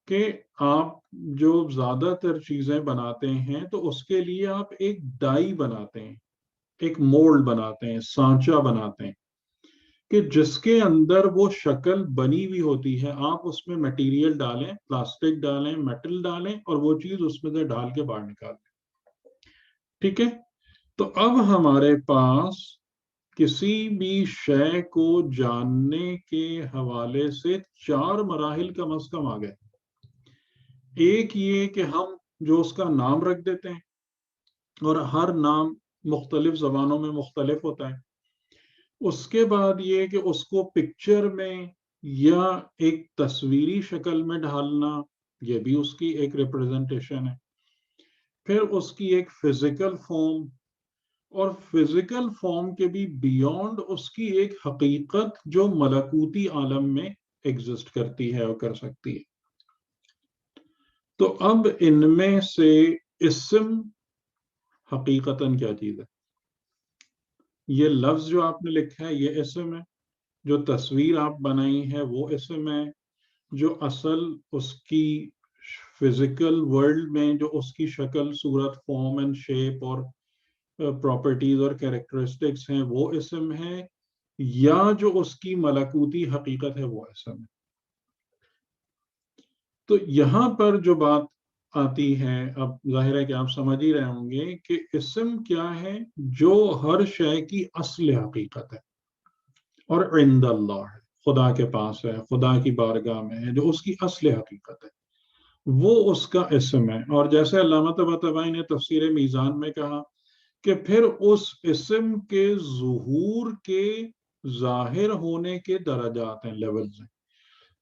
B: کہ آپ جو زیادہ تر چیزیں بناتے ہیں تو اس کے لیے آپ ایک ڈائی بناتے ہیں، ایک مولڈ بناتے ہیں، سانچہ بناتے ہیں، کہ جس کے اندر وہ شکل بنی ہوئی ہوتی ہے. آپ اس میں مٹیریل ڈالیں، پلاسٹک ڈالیں، میٹل ڈالیں، اور وہ چیز اس میں سے ڈال کے باہر نکال دیں. ٹھیک ہے؟ تو اب ہمارے پاس کسی بھی شے کو جاننے کے حوالے سے 4 مراحل کم از کم آ گئے. ایک یہ کہ ہم جو اس کا نام رکھ دیتے ہیں، اور ہر نام مختلف زبانوں میں مختلف ہوتا ہے. اس کے بعد یہ کہ اس کو پکچر میں یا ایک تصویری شکل میں ڈھالنا، یہ بھی اس کی ایک ریپرزنٹیشن ہے. پھر اس کی ایک فزیکل فارم، اور فزیکل فارم کے بھی بیونڈ اس کی ایک حقیقت جو ملکوتی عالم میں ایگزسٹ کرتی ہے اور کر سکتی ہے. تو اب ان میں سے اسم حقیقتاً کیا چیز ہے؟ یہ لفظ جو آپ نے لکھا ہے یہ اسم ہے، جو تصویر آپ بنائی ہے وہ اسم ہے، جو اصل اس کی فزیکل ورلڈ میں جو اس کی شکل، صورت، فارم اینڈ شیپ اور پراپرٹیز اور کیریکٹرسٹکس ہیں وہ اسم ہے، یا جو اس کی ملکوتی حقیقت ہے وہ اسم ہے. تو یہاں پر جو بات آتی ہے، اب ظاہر ہے کہ آپ سمجھ ہی رہے ہوں گے کہ اسم کیا ہے، جو ہر شے کی اصل حقیقت ہے اور عند اللہ ہے، خدا کے پاس ہے، خدا کی بارگاہ میں ہے، جو اس کی اصل حقیقت ہے وہ اس کا اسم ہے. اور جیسے علامہ طباطبائی نے تفسیر میزان میں کہا کہ پھر اس اسم کے ظہور کے ظاہر ہونے کے درجات ہیں، لیولز ہیں.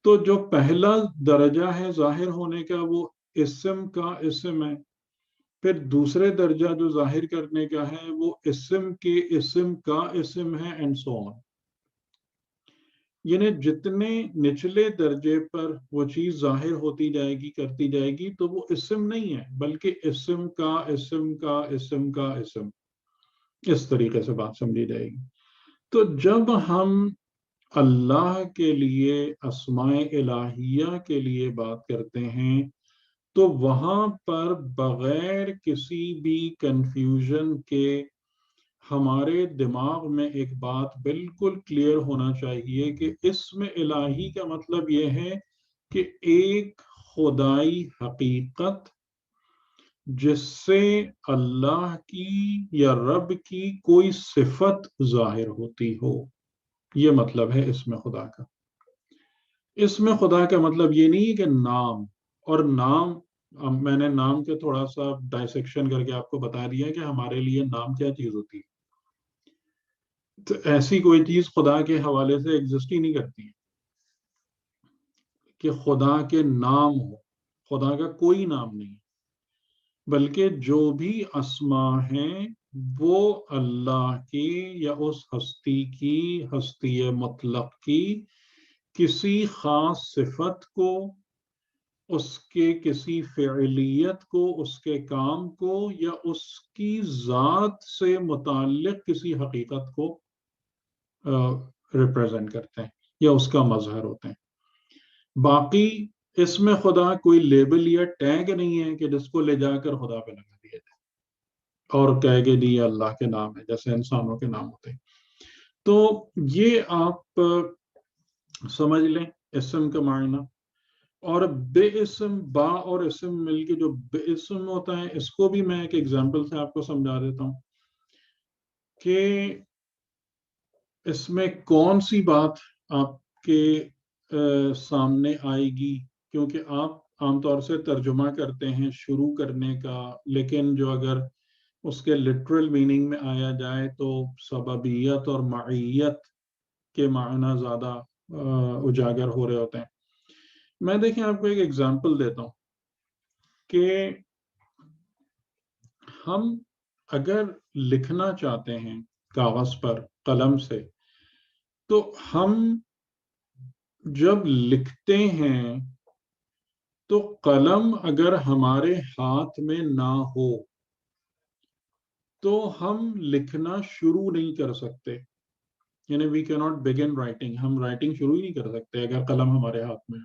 B: تو جو پہلا درجہ ہے ظاہر ہونے کا وہ اسم کا اسم ہے. پھر دوسرے درجہ جو ظاہر کرنے کا ہے وہ اسم کے اسم کا اسم ہے، اینڈ سو آن. یعنی جتنے نچلے درجے پر وہ چیز ظاہر ہوتی جائے گی، کرتی جائے گی، تو وہ اسم نہیں ہے بلکہ اسم کا اسم کا اسم کا اسم. اس طریقے سے بات سمجھی جائے گی. تو جب ہم اللہ کے لیے، اسماء الہیہ کے لیے بات کرتے ہیں، تو وہاں پر بغیر کسی بھی کنفیوژن کے ہمارے دماغ میں ایک بات بالکل کلیئر ہونا چاہیے کہ اسم الہی کا مطلب یہ ہے کہ ایک خدائی حقیقت جس سے اللہ کی یا رب کی کوئی صفت ظاہر ہوتی ہو، یہ مطلب ہے اسم خدا کا. اسم خدا کا مطلب یہ نہیں ہے کہ نام، اور نام میں نے نام کے تھوڑا سا ڈائسیکشن کر کے آپ کو بتا دیا کہ ہمارے لیے نام کیا چیز ہوتی ہے. تو ایسی کوئی چیز خدا کے حوالے سے ایگزسٹ ہی نہیں کرتی کہ خدا کے نام ہو. خدا کا کوئی نام نہیں، بلکہ جو بھی اسما ہیں وہ اللہ کی یا اس ہستی کی، ہستی مطلق کی کسی خاص صفت کو، اس کے کسی فعلیت کو، اس کے کام کو، یا اس کی ذات سے متعلق کسی حقیقت کو ریپرزینٹ کرتے ہیں یا اس کا مظہر ہوتے ہیں. باقی اس میں خدا کوئی لیبل یا ٹیگ نہیں ہے کہ جس کو لے جا کر خدا پہ لگا دیا جائے اور کہہ کے دی اللہ کے نام ہے جیسے انسانوں کے نام ہوتے ہیں. تو یہ آپ سمجھ لیں اسم کا معنی. اور بے اسم، با اور اسم مل کے جو بے اسم ہوتا ہے، اس کو بھی میں ایک ایگزامپل سے آپ کو سمجھا دیتا ہوں کہ اس میں کون سی بات آپ کے سامنے آئے گی، کیونکہ آپ عام طور سے ترجمہ کرتے ہیں شروع کرنے کا، لیکن جو اگر اس کے لٹرل میننگ میں آیا جائے تو سببیت اور معیت کے معنی زیادہ اجاگر ہو رہے ہوتے ہیں. میں دیکھیں آپ کو ایک ایگزامپل دیتا ہوں کہ ہم اگر لکھنا چاہتے ہیں کاغذ پر قلم سے، تو ہم جب لکھتے ہیں تو قلم اگر ہمارے ہاتھ میں نہ ہو تو ہم لکھنا شروع نہیں کر سکتے. یعنی وی کی ناٹ بگن رائٹنگ، ہم رائٹنگ شروع ہی نہیں کر سکتے اگر قلم ہمارے ہاتھ میں ہے.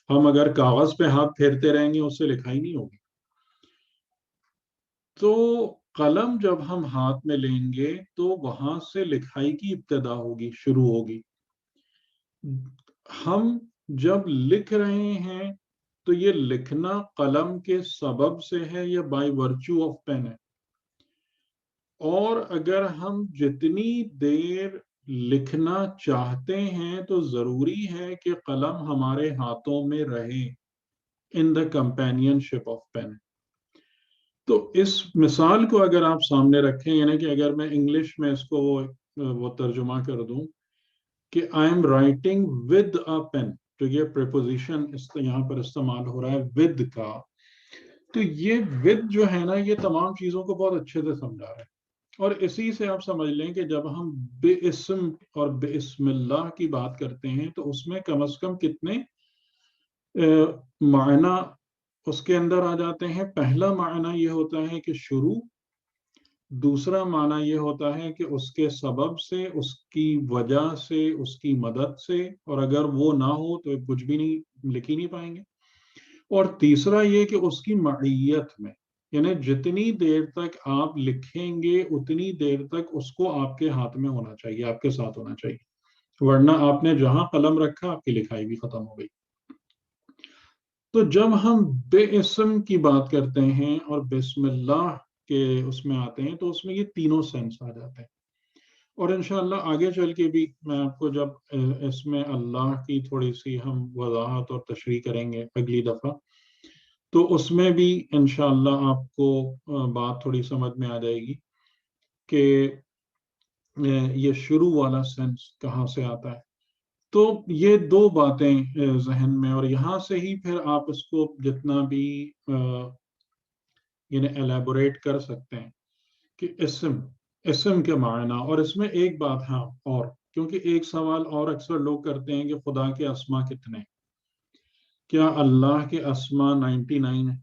B: ہم اگر کاغذ پہ ہاتھ پھیرتے رہیں گے اس سے لکھائی نہیں ہوگی. تو قلم جب ہم ہاتھ میں لیں گے تو وہاں سے لکھائی کی ابتدا ہوگی، شروع ہوگی. ہم جب لکھ رہے ہیں تو یہ لکھنا قلم کے سبب سے ہے یا بائی ورچو آف پین ہے. اور اگر ہم جتنی دیر لکھنا چاہتے ہیں تو ضروری ہے کہ قلم ہمارے ہاتھوں میں رہے ان دا کمپینین شپ آف پین. تو اس مثال کو اگر آپ سامنے رکھیں، یعنی کہ اگر میں انگلش میں اس کو وہ ترجمہ کر دوں کہ I am writing with a pen, تو یہ پریپوزیشن یہاں پر استعمال ہو رہا ہے ود کا. تو یہ ود جو ہے نا، یہ تمام چیزوں کو بہت اچھے سے سمجھا رہا ہے. اور اسی سے آپ سمجھ لیں کہ جب ہم بے اسم اور بسم اللہ کی بات کرتے ہیں تو اس میں کم از کم کتنے معنی اس کے اندر آ جاتے ہیں. پہلا معنی یہ ہوتا ہے کہ شروع، دوسرا معنی یہ ہوتا ہے کہ اس کے سبب سے، اس کی وجہ سے، اس کی مدد سے، اور اگر وہ نہ ہو تو کچھ بھی نہیں لکھ ہی نہیں پائیں گے. اور تیسرا یہ کہ اس کی معیت میں، یعنی جتنی دیر تک آپ لکھیں گے اتنی دیر تک اس کو آپ کے ہاتھ میں ہونا چاہیے، آپ کے ساتھ ہونا چاہیے، ورنہ آپ نے جہاں قلم رکھا آپ کی لکھائی بھی ختم ہو گئی. تو جب ہم بے اسم کی بات کرتے ہیں اور بسم اللہ کے اس میں آتے ہیں تو اس میں یہ تینوں سینس آ جاتے ہیں. اور انشاءاللہ آگے چل کے بھی میں آپ کو جب اس میں اللہ کی تھوڑی سی ہم وضاحت اور تشریح کریں گے اگلی دفعہ، تو اس میں بھی انشاءاللہ آپ کو بات تھوڑی سمجھ میں آ جائے گی کہ یہ شروع والا سینس کہاں سے آتا ہے. تو یہ دو باتیں ذہن میں، اور یہاں سے ہی پھر آپ اس کو جتنا بھی یعنی ایلیبوریٹ کر سکتے ہیں کہ اسم کے معنی. اور اس میں ایک بات ہے اور، کیونکہ ایک سوال اور اکثر لوگ کرتے ہیں کہ خدا کے اسما کتنے، کیا اللہ کے اسما 99 ہیں؟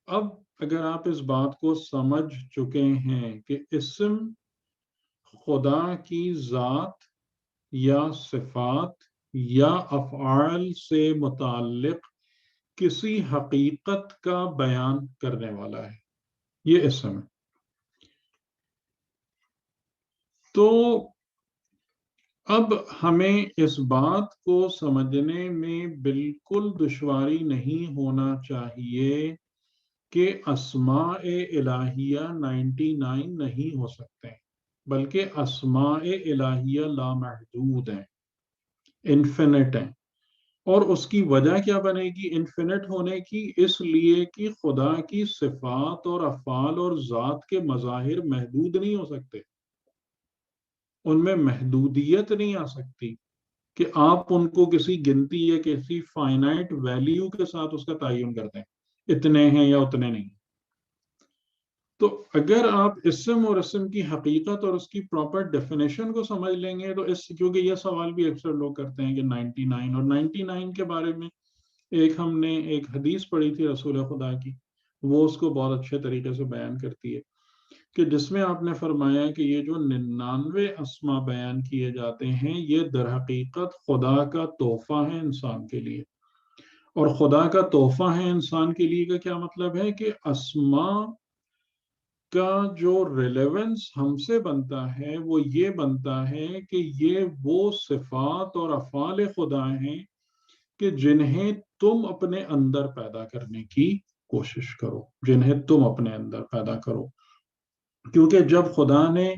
B: اب اگر آپ اس بات کو سمجھ چکے ہیں کہ اسم خدا کی ذات یا صفات یا افعال سے متعلق کسی حقیقت کا بیان کرنے والا ہے، یہ اسم ہے. تو اب ہمیں اس بات کو سمجھنے میں بالکل دشواری نہیں ہونا چاہیے کہ اسماء الہیہ 99 نہیں ہو سکتے، بلکہ اسماء الہیہ لامحدود ہیں، انفینٹ ہیں. اور اس کی وجہ کیا بنے گی انفینٹ ہونے کی؟ اس لیے کہ خدا کی صفات اور افعال اور ذات کے مظاہر محدود نہیں ہو سکتے، ان میں محدودیت نہیں آ سکتی کہ آپ ان کو کسی گنتی یا کسی فائنائٹ ویلیو کے ساتھ اس کا تعین کرتے ہیں، اتنے ہیں یا اتنے نہیں. تو اگر آپ اسم اور اسم کی حقیقت اور اس کی پراپر ڈیفینیشن کو سمجھ لیں گے تو کیونکہ یہ سوال بھی اکثر لوگ کرتے ہیں کہ 99 اور 99 کے بارے میں ہم نے ایک حدیث پڑھی تھی رسول خدا کی، وہ اس کو بہت اچھے طریقے سے بیان کرتی ہے کہ جس میں آپ نے فرمایا کہ یہ جو 99 اسما بیان کیے جاتے ہیں یہ در حقیقت خدا کا تحفہ ہے انسان کے لیے. اور خدا کا تحفہ ہے انسان کے لیے کا کیا مطلب ہے کہ اسما کا جو ریلیونس ہم سے بنتا ہے وہ یہ بنتا ہے کہ یہ وہ صفات اور افعال خدا ہیں کہ جنہیں تم اپنے اندر پیدا کرنے کی کوشش کرو، جنہیں تم اپنے اندر پیدا کرو. کیونکہ جب خدا نے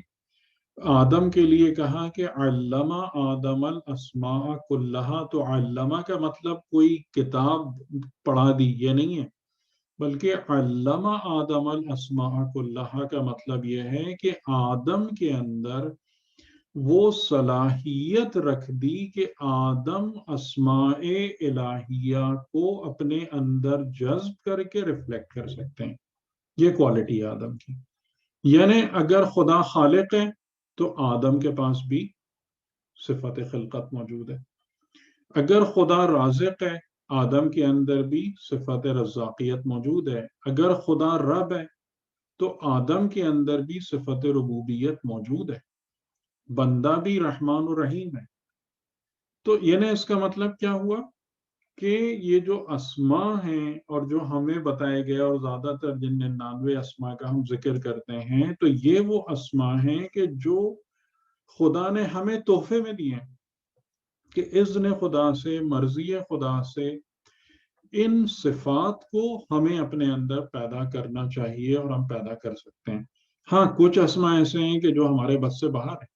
B: آدم کے لیے کہا کہ علم آدم الاسماء کلہا، تو علمہ کا مطلب کوئی کتاب پڑھا دی یہ نہیں ہے، بلکہ علم آدم الاسماء کلہا کا مطلب یہ ہے کہ آدم کے اندر وہ صلاحیت رکھ دی کہ آدم اسماء الہیہ کو اپنے اندر جذب کر کے ریفلیکٹ کر سکتے ہیں. یہ کوالٹی ہے آدم کی. یعنی اگر خدا خالق ہے تو آدم کے پاس بھی صفت خلقت موجود ہے. اگر خدا رازق ہے آدم کے اندر بھی صفت رزاقیت موجود ہے. اگر خدا رب ہے تو آدم کے اندر بھی صفت ربوبیت موجود ہے. بندہ بھی رحمان و رحیم ہے. تو یعنی اس کا مطلب کیا ہوا کہ یہ جو اسماء ہیں اور جو ہمیں بتائے گئے اور زیادہ تر جن 99 اسماء کا ہم ذکر کرتے ہیں تو یہ وہ اسماء ہیں کہ جو خدا نے ہمیں تحفے میں دیے ہیں کہ اذن خدا سے مرضی خدا سے ان صفات کو ہمیں اپنے اندر پیدا کرنا چاہیے اور ہم پیدا کر سکتے ہیں. ہاں کچھ اسماء ایسے ہیں کہ جو ہمارے بس سے باہر ہیں.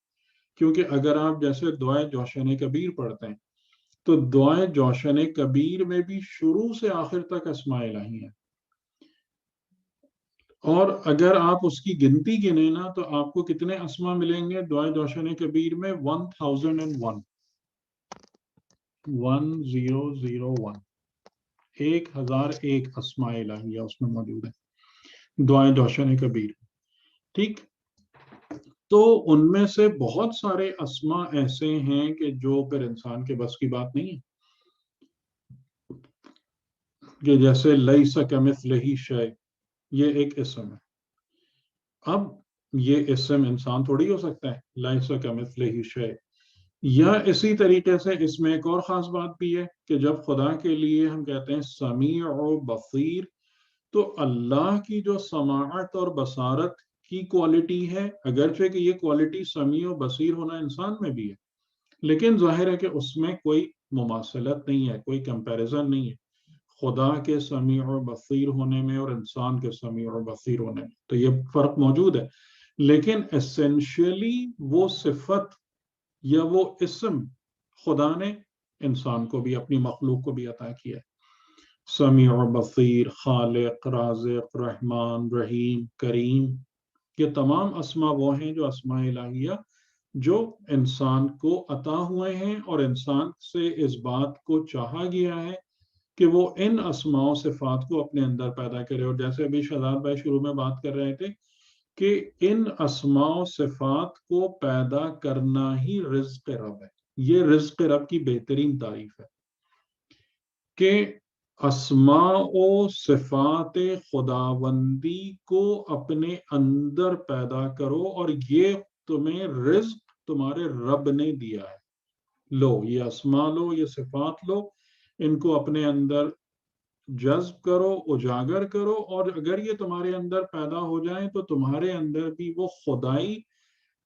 B: کیونکہ اگر آپ جیسے دعائے جوشن کبیر پڑھتے ہیں تو دعائے جوشن کبیر میں بھی شروع سے آخر تک اسماء الہی ہیں. اور اگر آپ اس کی گنتی گنیں نا تو آپ کو کتنے اسماء ملیں گے دعائے جوشن کبیر میں؟ 1001. 1001 1001 اسماء الہیہ اس میں موجود ہے دعائے جوشن کبیر. ٹھیک. تو ان میں سے بہت سارے اسماء ایسے ہیں کہ جو پھر انسان کے بس کی بات نہیں ہے. کہ جیسے لیس کمثلہ شیء یہ ایک اسم ہے. اب یہ اسم انسان تھوڑی ہو سکتا ہے لیس کمثلہ شیء. یا اسی طریقے سے اس میں ایک اور خاص بات بھی ہے کہ جب خدا کے لیے ہم کہتے ہیں سمیع و بصیر تو اللہ کی جو سماعت اور بصارت کی کوالٹی ہے اگرچہ کہ یہ کوالٹی سمیع و بصیر ہونا انسان میں بھی ہے لیکن ظاہر ہے کہ اس میں کوئی مماثلت نہیں ہے کوئی کمپیریزن نہیں ہے خدا کے سمیع و بصیر ہونے میں اور انسان کے سمیع و بصیر ہونے میں. تو یہ فرق موجود ہے لیکن ایسنشلی وہ صفت یا وہ اسم خدا نے انسان کو بھی اپنی مخلوق کو بھی عطا کیا ہے. سمیع و بصیر، خالق، رازق، رحمان، رحیم، کریم یہ تمام اسماء وہ ہیں جو اسماء الہیہ جو انسان کو عطا ہوئے ہیں اور انسان سے اس بات کو چاہا گیا ہے کہ وہ ان اسماء و صفات کو اپنے اندر پیدا کرے. اور جیسے ابھی شہزاد بھائی شروع میں بات کر رہے تھے کہ ان اسماء و صفات کو پیدا کرنا ہی رزق رب ہے. یہ رزق رب کی بہترین تعریف ہے کہ اسماء و صفات خداوندی کو اپنے اندر پیدا کرو اور یہ تمہیں رزق تمہارے رب نے دیا ہے. لو یہ اسماء لو یہ صفات لو ان کو اپنے اندر جذب کرو اجاگر کرو اور اگر یہ تمہارے اندر پیدا ہو جائیں تو تمہارے اندر بھی وہ خدائی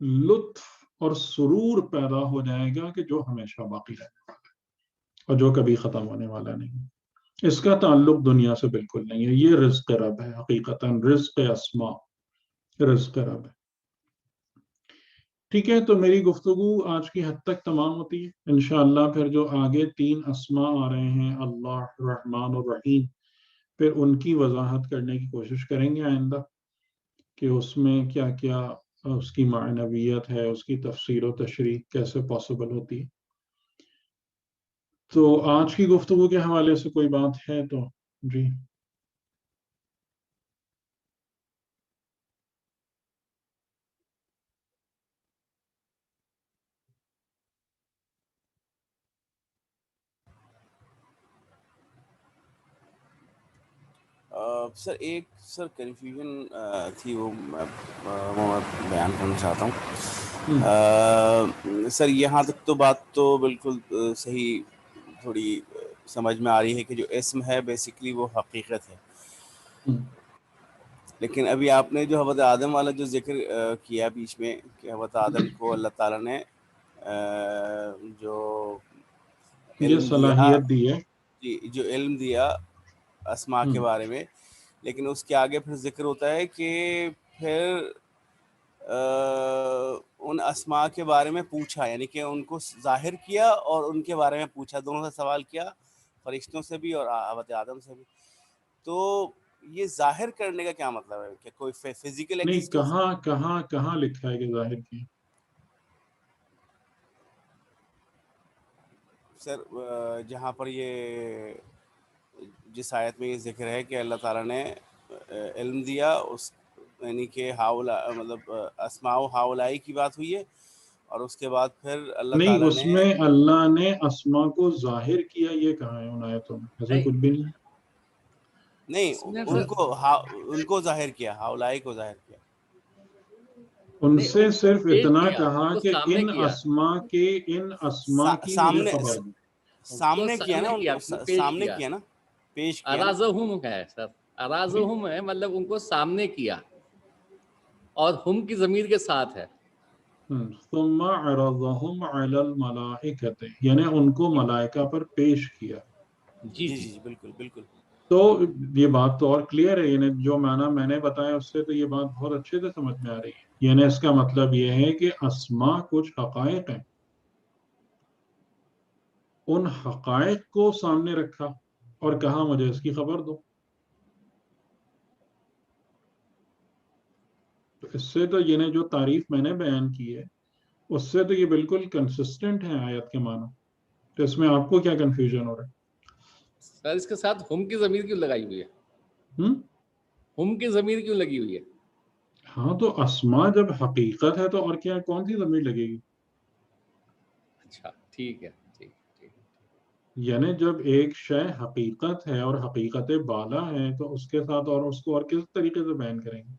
B: لطف اور سرور پیدا ہو جائے گا کہ جو ہمیشہ باقی رہنے والا ہے اور جو کبھی ختم ہونے والا نہیں. اس کا تعلق دنیا سے بالکل نہیں ہے. یہ رزق رب ہے حقیقتاً رزق اسماء رزق رب ہے. ٹھیک ہے تو میری گفتگو آج کی حد تک تمام ہوتی ہے. انشاءاللہ پھر جو آگے 3 اسماء آ رہے ہیں اللہ رحمان اور رحیم پھر ان کی وضاحت کرنے کی کوشش کریں گے آئندہ کہ اس میں کیا کیا اس کی معنویت ہے اس کی تفسیر و تشریح کیسے پاسبل ہوتی ہے. تو آج کی گفتگو کے حوالے سے کوئی بات ہے تو جی
D: سر ایک کنفیوژن تھی وہ میں بیان کرنا چاہتا ہوں. سر یہاں تک تو بات تو بالکل صحیح تھوڑی سمجھ میں آ رہی ہے کہ جو اسم ہے بیسیکلی وہ حقیقت ہے. لیکن ابھی آپ نے جو حضرت آدم والا جو ذکر کیا بیچ میں کہ حضرت آدم کو اللہ تعالیٰ نے جو
B: یہ
D: علم دیا
B: صلاحیت دی ہے
D: جی جو علم دیا اسماء کے بارے میں لیکن اس کے آگے پھر ذکر ہوتا ہے کہ پھر ان اسماء کے بارے میں پوچھا یعنی کہ ان کو ظاہر کیا اور ان کے بارے میں پوچھا دونوں سے سوال کیا فرشتوں سے بھی اور حضرت آدم سے بھی. تو یہ ظاہر کرنے کا کیا مطلب ہے کہ کوئی فزیکل
B: نہیں
D: ایگزسٹنس
B: کہاں لکھا ہے کہ ظاہر کی
D: سر جہاں پر یہ جس آیت میں یہ ذکر ہے کہ اللہ تعالیٰ نے علم دیا اس یعنی کہ ہاولا مطلب اسماء و ہاولائی کی بات ہوئی ہے، اور اس کے بعد پھر اللہ
B: نہیں،
D: تعالیٰ
B: اس
D: نے
B: میں اللہ نے اسما کو ظاہر کیا، یہ کہا ہے ان آیتوں میں؟ ایسا کچھ بھی نہیں.
D: ان کو ظاہر کیا، ہاولائی کو ظاہر کیا.
B: ان سے صرف اتنا
A: کیا،
B: کہا
A: ان کو
B: کہ
A: سامنے
B: ان
A: کیا،
B: اسما کی مجھے خبر دو.
D: سامنے کیا نا، ان کو سامنے کیا نا، پیش کیا.
A: ارازہم ہے سر، ارازہم ہے مطلب ان کو سامنے کیا، اور ہم کی ضمیر کے ساتھ ہے.
B: ثم عرضهم علی الملائکۃ، یعنی ان کو ملائکہ پر پیش کیا.
A: جی جی
D: جی بالکل بالکل.
B: تو یہ بات تو اور کلیئر ہے، یعنی جو معنی میں نے بتایا اس سے تو یہ بات بہت اچھے سے سمجھ میں آ رہی ہے. یعنی اس کا مطلب یہ ہے کہ اسما کچھ حقائق ہیں، ان حقائق کو سامنے رکھا اور کہا مجھے اس کی خبر دو. تو اس سے تو یہ جو تعریف میں نے بیان کی ہے اس سے تو یہ بالکل کنسسٹنٹ ہے آیت کے معنی. تو اس میں آپ کو کیا کنفیوژن ہو رہا ہے؟
A: سر اس کے ساتھ ہم کی ضمیر کیوں لگائی ہوئی ہے؟ ہم کی ضمیر کیوں لگی ہوئی ہے؟
B: ہاں تو اسما جب حقیقت ہے تو اور کیا، کون سی ضمیر لگے گی؟
A: اچھا ٹھیک ہے.
B: یعنی جب ایک شے حقیقت ہے اور حقیقت بالا ہے تو اس کے ساتھ اور اس کو اور کس طریقے سے بیان کریں گے؟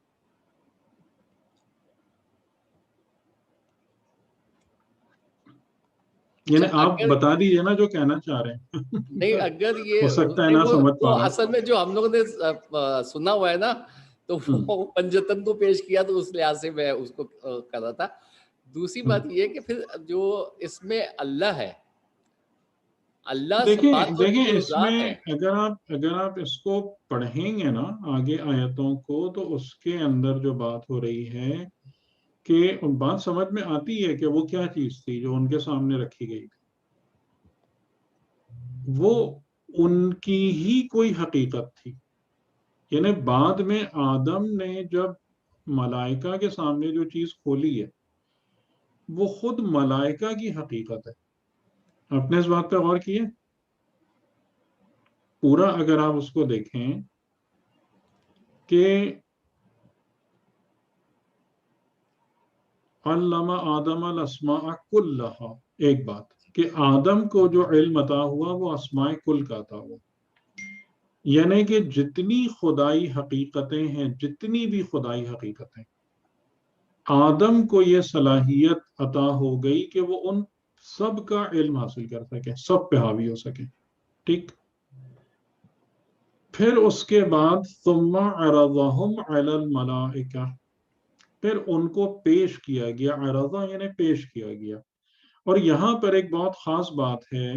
B: یعنی آپ بتا دیجئے نا جو کہنا چاہ رہے ہیں.
A: نہیں اگر یہ
B: ہو سکتا ہے نہ سمجھ پا رہا.
A: اصل میں جو ہم لوگوں نے سنا ہوا ہے نا تو وہ پنجتن کو پیش کیا، تو اس لحاظ سے میں اس کو کر رہا تھا. دوسری بات یہ کہ پھر جو اس میں اللہ ہے، اللہ
B: دیکھیں اس میں اگر آپ اس کو پڑھیں گے نا آگے آیتوں کو، تو اس کے اندر جو بات ہو رہی ہے کہ بات سمجھ میں آتی ہے کہ وہ کیا چیز تھی جو ان کے سامنے رکھی گئی تھی. وہ ان کی ہی کوئی حقیقت تھی. یعنی بعد میں آدم نے جب ملائکہ کے سامنے جو چیز کھولی ہے وہ خود ملائکہ کی حقیقت ہے. آپ نے اس بات پہ غور کیے؟ پورا اگر آپ اس کو دیکھیں کہ علم آدم الاسماء کلہا، ایک بات کہ آدم کو جو علم عطا ہوا وہ اسماء کل کا عطا ہوا. یعنی کہ جتنی خدائی حقیقتیں ہیں، جتنی بھی خدائی حقیقتیں، آدم کو یہ صلاحیت عطا ہو گئی کہ وہ ان سب کا علم حاصل کر سکے، سب پہ حاوی ہو سکے. ٹھیک. پھر اس کے بعد ثم عرضهم علی الملائکہ، پھر ان کو پیش کیا گیا. عرضہ یعنی پیش کیا گیا. اور یہاں پر ایک بہت خاص بات ہے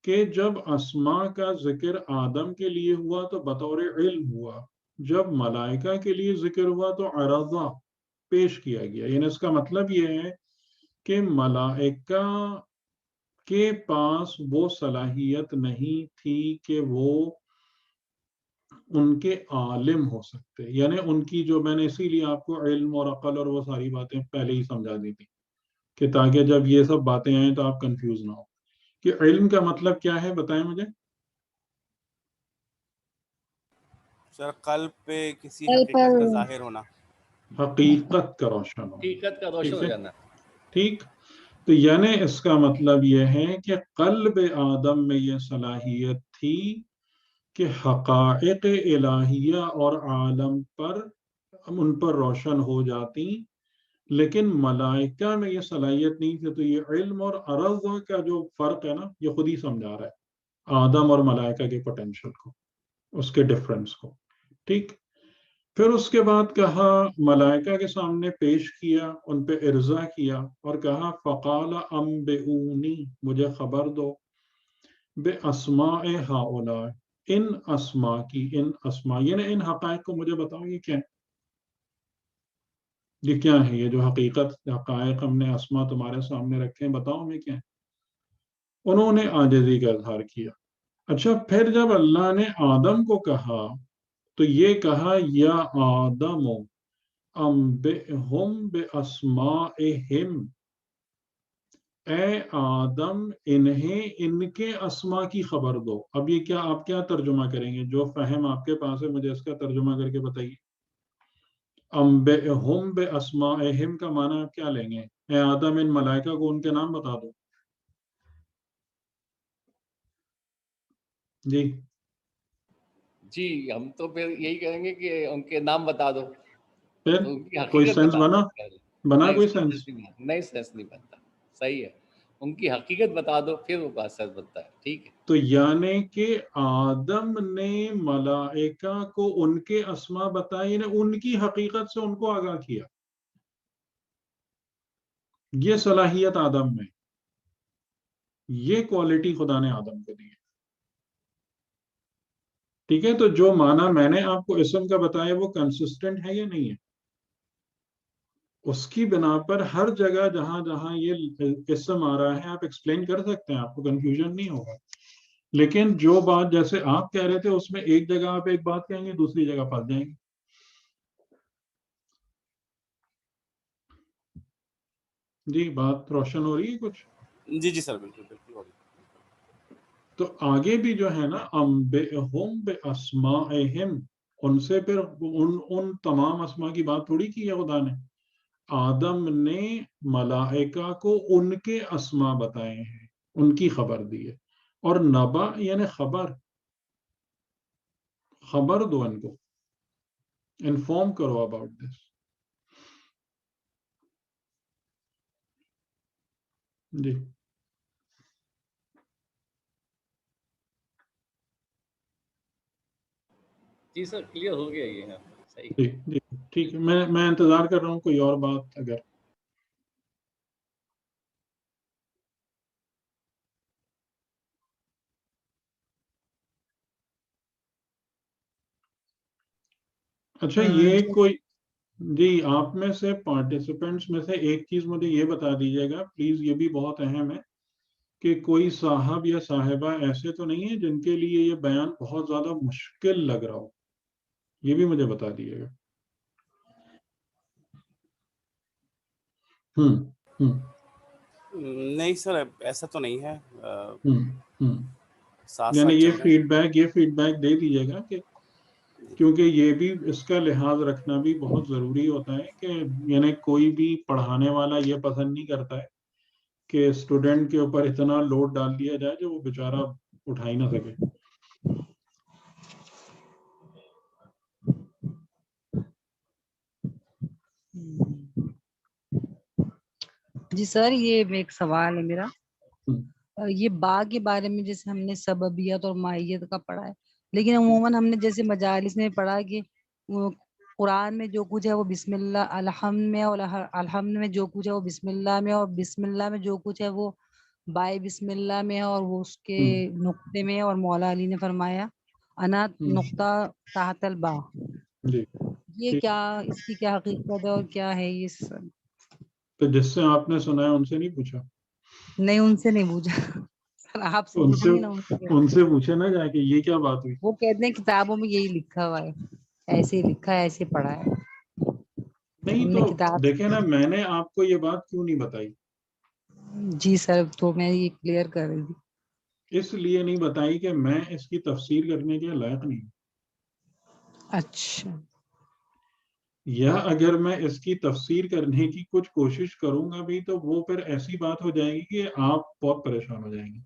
B: کہ جب اسماء کا ذکر آدم کے لیے ہوا تو بطور علم ہوا، جب ملائکہ کے لیے ذکر ہوا تو عرضہ پیش کیا گیا. یعنی اس کا مطلب یہ ہے کہ ملائکہ کے پاس وہ صلاحیت نہیں تھی کہ وہ ان کے عالم ہو سکتے. یعنی ان کی جو میں نے اسی لیے آپ کو علم اور عقل اور وہ ساری باتیں پہلے ہی سمجھا دی تھی کہ تاکہ جب یہ سب باتیں آئیں تو آپ کنفیوز نہ ہو. کہ علم کا مطلب کیا ہے بتائیں مجھے.
D: سر قلب پہ کسی حقیقت کا ظاہر ہونا،
B: حقیقت کا روشن ہونا.
A: حقیقت کا روشن ہو جانا.
B: ٹھیک. تو یعنی اس کا مطلب یہ ہے کہ قلب آدم میں یہ صلاحیت تھی کہ حقائق الہیہ اور عالم پر ان پر روشن ہو جاتی، لیکن ملائکہ میں یہ صلاحیت نہیں تھی. تو یہ علم اور عرض کا جو فرق ہے نا، یہ خود ہی سمجھا رہا ہے آدم اور ملائکہ کے پوٹینشل کو، اس کے ڈفرنس کو. ٹھیک. پھر اس کے بعد کہا ملائکہ کے سامنے پیش کیا، ان پہ ارضا کیا اور کہا فقال انبئونی، مجھے خبر دو، بے اسماء ہؤلاء، ان اسماء کی، ان اسماء یعنی ان حقائق کو مجھے بتاؤ یہ کیا ہے، یہ کیا ہے، یہ جو حقیقت حقائق ہم نے اسماء تمہارے سامنے رکھے ہیں بتاؤ ہمیں کیا ہے. انہوں نے عاجزی کا اظہار کیا. اچھا پھر جب اللہ نے آدم کو کہا تو یہ کہا یا آدم انبئہم باسمائہم، اے آدم انہیں ان کے اسما کی خبر دو. اب یہ کیا آپ کیا ترجمہ کریں گے؟ جو فہم آپ کے پاس ہے مجھے اس کا ترجمہ کر کے بتائیے. انبئہم باسمائہم کا معنی آپ کیا لیں گے؟ اے آدم ان ملائکہ کو ان کے نام بتا دو. جی
A: جی ہم تو پھر یہی کہیں گے کہ ان کے نام بتا دو،
B: پھر
A: تو ان کی
B: کوئی
A: حقیقت
B: سینس
A: بتا
B: بنا
A: دو.
B: بنا
A: نہیں
B: کوئی سینس؟
A: نہیں سینس نہیں بنتا. صحیح ہے، ان کی حقیقت بتا دو پھر وہ بات سینس بنتا ہے. ٹھیک ہے.
B: تو یعنی کہ آدم نے ملائکہ کو ان کے اسما بتائے، یعنی ان کی حقیقت سے ان کو آگاہ کیا. یہ صلاحیت آدم میں، یہ کوالٹی خدا نے آدم کو دی ہے. ٹھیک ہے، تو جو معنی میں نے آپ کو اسم کا بتایا وہ کنسسٹنٹ ہے یا نہیں ہے؟ اس کی بنا پر ہر جگہ جہاں جہاں یہ اسم آ رہا ہے آپ ایکسپلین کر سکتے ہیں، آپ کو کنفیوژن نہیں ہوگا. لیکن جو بات جیسے آپ کہہ رہے تھے اس میں ایک جگہ آپ ایک بات کہیں گے دوسری جگہ پھنس جائیں گے. جی بات روشن ہو رہی ہے کچھ؟
D: جی جی سر بالکل بالکل.
B: تو آگے بھی جو ہے نا انبئہم باسمائہم، ان سے پھر ان تمام اسما کی بات تھوڑی کی ہے خدا نے. آدم نے ملائکہ کو ان کے اسما بتائے ہیں، ان کی خبر دی ہے. اور نبا یعنی خبر دو، ان کو انفارم کرو about this. G
A: G sir clear ہو گیا یہ. صحیح.
B: جی جی ٹھیک ہے، میں انتظار کر رہا ہوں کوئی اور بات اگر. اچھا یہ کوئی جی آپ میں سے پارٹیسپینٹس میں سے ایک چیز مجھے یہ بتا دیجیے گا پلیز، یہ بھی بہت اہم ہے کہ کوئی صاحب یا صاحبہ ایسے تو نہیں ہے جن کے لیے یہ بیان بہت زیادہ مشکل لگ رہا ہو؟ یہ بھی مجھے بتا دیجیے گا.
D: نہیں سر ایسا تو نہیں ہے. ساتھ
B: یعنی
D: ساتھ
B: یہ
D: چل رہا
B: فیڈ بیک دے دیجیے گا کہ کیونکہ یہ بھی اس کا لحاظ رکھنا بھی بہت ضروری ہوتا ہے کہ یعنی کوئی بھی پڑھانے والا یہ پسند نہیں کرتا ہے کہ اسٹوڈنٹ کے اوپر اتنا لوڈ ڈال دیا جائے جو وہ بیچارہ اٹھا ہی نہ سکے.
C: جی سر یہ ایک سوال ہے میرا. یہ با کے بارے میں جیسے ہم نے سببیت اور ماہیت کا پڑھا ہے، لیکن عموماً ہم نے جیسے مجالس میں پڑھا کہ قرآن میں جو کچھ ہے وہ بسم اللہ، الحمد میں، اور الحمد میں جو کچھ ہے وہ بسم اللہ میں، اور بسم اللہ میں جو کچھ ہے وہ بائے بسم اللہ میں، اور وہ اس کے نقطے میں. اور مولا علی نے فرمایا انا نقطہ تحت البا.
B: جی
C: یہ کیا، اس کی کیا حقیقت ہے اور کیا ہے یہ سب؟
B: تو جس سے آپ نے سنا ہے ان سے نہیں پوچھا؟
C: نہیں ان سے نہیں پوچھا سر، آپ سے
B: ان
C: پوچھیں گے نا.
B: سے پوچھے نا جا کے یہ کیا بات ہوئی.
C: وہ کہتے ہیں کتابوں میں یہی لکھا ہوا ہے، ایسے ہی لکھا ہے، ایسے پڑھا ہے.
B: نہیں
C: ہم
B: تو
C: نے کتاب.
B: دیکھیں نا میں نے آپ کو یہ بات کیوں نہیں بتائی؟
C: جی سر تو میں یہ کلیئر کر رہی تھی.
B: اس لیے نہیں بتائی کہ میں اس کی تفسیر کرنے کے لائق نہیں.
C: اچھا.
B: یا اگر میں اس کی تفسیر کرنے کی کچھ کوشش کروں گا بھی تو وہ پھر ایسی بات ہو جائے گی کہ آپ بہت پریشان ہو جائیں گے.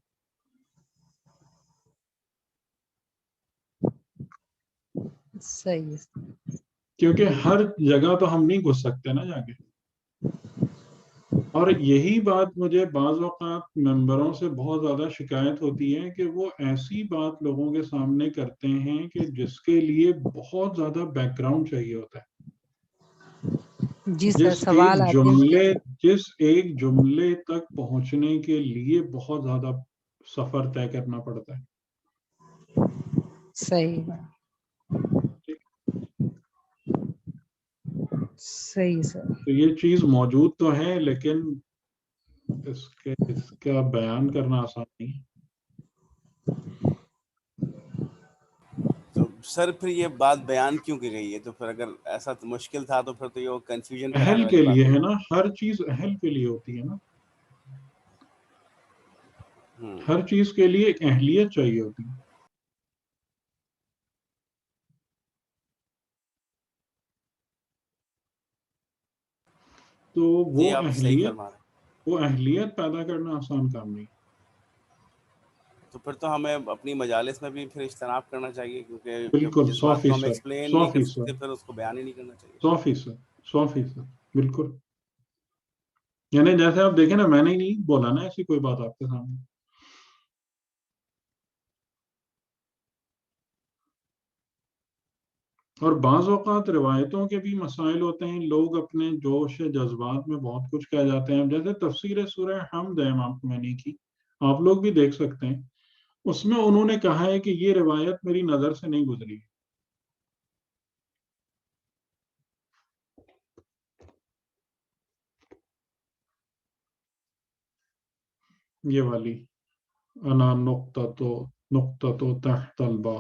C: صحیح ہے.
B: کیونکہ ہر جگہ تو ہم نہیں گھس سکتے نا جا کے. اور یہی بات مجھے بعض اوقات ممبروں سے بہت زیادہ شکایت ہوتی ہے کہ وہ ایسی بات لوگوں کے سامنے کرتے ہیں کہ جس کے لیے بہت زیادہ بیک گراؤنڈ چاہیے ہوتا ہے.
C: جی سر سوال آتے ہیں.
B: جس ایک جملے تک پہنچنے کے لیے بہت زیادہ سفر طے کرنا پڑتا ہے.
C: صحیح صحیح سر.
B: تو یہ چیز موجود تو ہے لیکن اس کا بیان کرنا آسان نہیں ہے.
D: تو سر پھر یہ بات بیان کیوں کی گئی ہے؟ تو پھر اگر ایسا تو مشکل تھا تو پھر تو یہ کنفیوژن پھیلانے
B: اہل
D: والی
B: کے
D: بات
B: لیے
D: ہے.
B: ہے نا، ہر چیز اہل کے لیے ہوتی ہے نا. ہر چیز کے لیے ایک اہلیت چاہیے ہوتی ہے. تو
D: جی آپ صحیح فرما رہے ہیں.
B: وہ اہلیت پیدا کرنا آسان کام نہیں.
D: تو پھر تو ہمیں اپنی مجالس میں بھی پھر اجتناب کرنا چاہیے، کیونکہ
B: بالکل
D: جس بات کو ہم
B: 100%،
D: ایکسپلین نہیں کر سکتے پھر اس کو بیان ہی نہیں کرنا چاہیے.
B: 100%، بالکل. یعنی جیسے آپ دیکھیں نا، میں نے نہیں بولا نا ایسی کوئی بات آپ کے سامنے. اور بعض اوقات روایتوں کے بھی مسائل ہوتے ہیں، لوگ اپنے جوش جذبات میں بہت کچھ کہہ جاتے ہیں. جیسے تفسیر سورہ حمد ہے امام خمینی کی، آپ لوگ بھی دیکھ سکتے ہیں. اس میں انہوں نے کہا ہے کہ یہ روایت میری نظر سے نہیں گزری. یہ والی انا نقطہ تحت البا.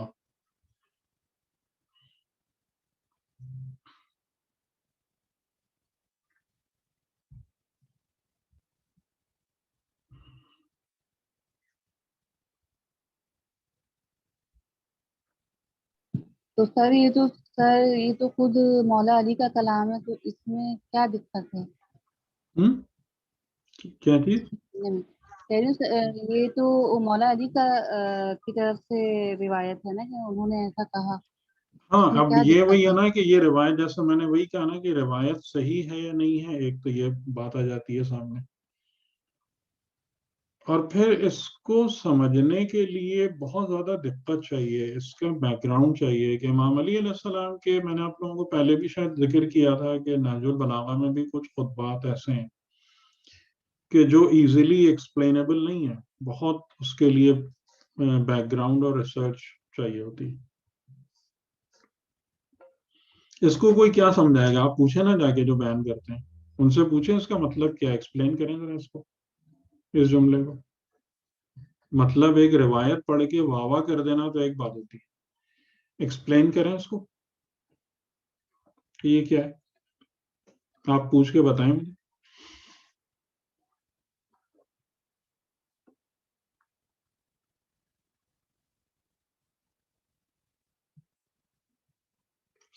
C: تو سر یہ تو خود مولا علی کا کلام ہے، تو اس میں کیا دقت ہے؟
B: کیا چیز؟
C: یہ تو مولا علی کی طرف سے روایت ہے نا کہ انہوں نے ایسا کہا.
B: ہاں، اب یہ وہی ہے نا کہ یہ روایت، جیسے میں نے وہی کہا نا کہ روایت صحیح ہے یا نہیں ہے، ایک تو یہ بات آ جاتی ہے سامنے. اور پھر اس کو سمجھنے کے لیے بہت زیادہ دقت چاہیے، اس کا بیک گراؤنڈ چاہیے. کہ امام علی علیہ السلام کے، میں نے آپ لوگوں کو پہلے بھی شاید ذکر کیا تھا کہ نہج البلاغہ میں بھی کچھ خطبات ایسے ہیں کہ جو ایزیلی ایکسپلینیبل نہیں ہے. بہت اس کے لیے بیک گراؤنڈ اور ریسرچ چاہیے ہوتی. اس کو کوئی کیا سمجھائے گا؟ آپ پوچھیں نا جا کے جو بیان کرتے ہیں ان سے پوچھیں اس کا مطلب کیا، ایکسپلین کریں ذرا اس کو، اس جملے کو. مطلب ایک روایت پڑھ کے واہ واہ کر دینا تو ایک بات ہوتی ہے، ایکسپلین کریں اس کو کہ یہ کیا ہے. آپ پوچھ کے بتائیں مجھے.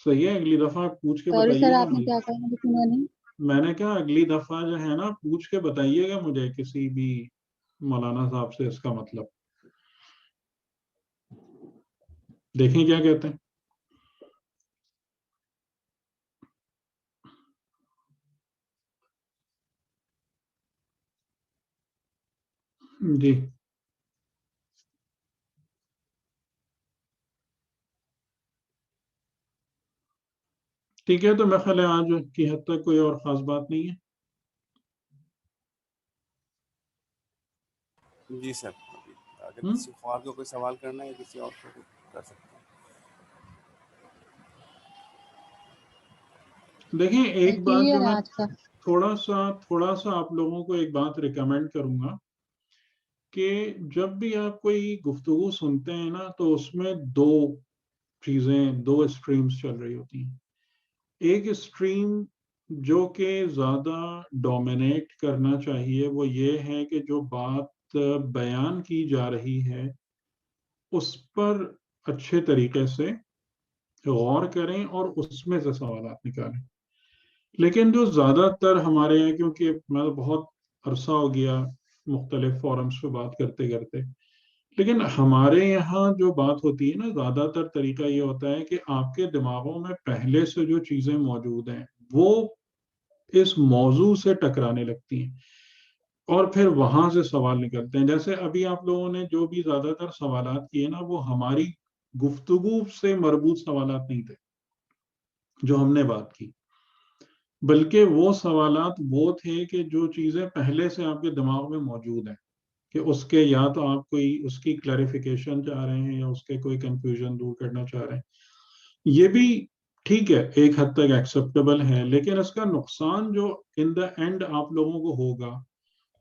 B: صحیح ہے، اگلی دفعہ آپ پوچھ کے
C: سوری سر،
B: بتائیے گا
C: آپ نے
B: مجھے.
C: کیا کہا؟ مجھے سنا نہیں.
B: میں نے کہا اگلی دفعہ جو ہے نا پوچھ کے بتائیے گا مجھے کسی بھی مولانا صاحب سے اس کا مطلب. دیکھیں کیا کہتے ہیں. جی ٹھیک ہے، تو میں خیال ہے آج کی حد تک کوئی اور خاص بات نہیں ہے.
D: جی سر، اگر کسی اور کو کوئی سوال کرنا ہے کسی اور کو کر سکتے ہیں.
B: دیکھیں ایک بات جو میں
C: آج کا
B: تھوڑا سا آپ لوگوں کو ایک بات ریکمینڈ کروں گا کہ جب بھی آپ کوئی گفتگو سنتے ہیں نا تو اس میں دو اسٹریمز چل رہی ہوتی ہیں. ایک اسٹریم جو کہ زیادہ ڈومینیٹ کرنا چاہیے وہ یہ ہے کہ جو بات بیان کی جا رہی ہے اس پر اچھے طریقے سے غور کریں اور اس میں سے سوالات نکالیں. لیکن جو زیادہ تر ہمارے یہاں، کیونکہ میں بہت عرصہ ہو گیا مختلف فورمز پہ بات کرتے کرتے، لیکن ہمارے یہاں جو بات ہوتی ہے نا زیادہ تر طریقہ یہ ہوتا ہے کہ آپ کے دماغوں میں پہلے سے جو چیزیں موجود ہیں وہ اس موضوع سے ٹکرانے لگتی ہیں اور پھر وہاں سے سوال نکلتے ہیں. جیسے ابھی آپ لوگوں نے جو بھی زیادہ تر سوالات کیے نا وہ ہماری گفتگو سے مربوط سوالات نہیں تھے جو ہم نے بات کی، بلکہ وہ سوالات وہ تھے کہ جو چیزیں پہلے سے آپ کے دماغ میں موجود ہیں کہ اس کے یا تو آپ کوئی اس کی کلیریفیکیشن چاہ رہے ہیں یا اس کے کوئی کنفیوژن دور کرنا چاہ رہے ہیں. یہ بھی ٹھیک ہے، ایک حد تک ایکسیپٹیبل ہے، لیکن اس کا نقصان جو ان دا اینڈ آپ لوگوں کو ہوگا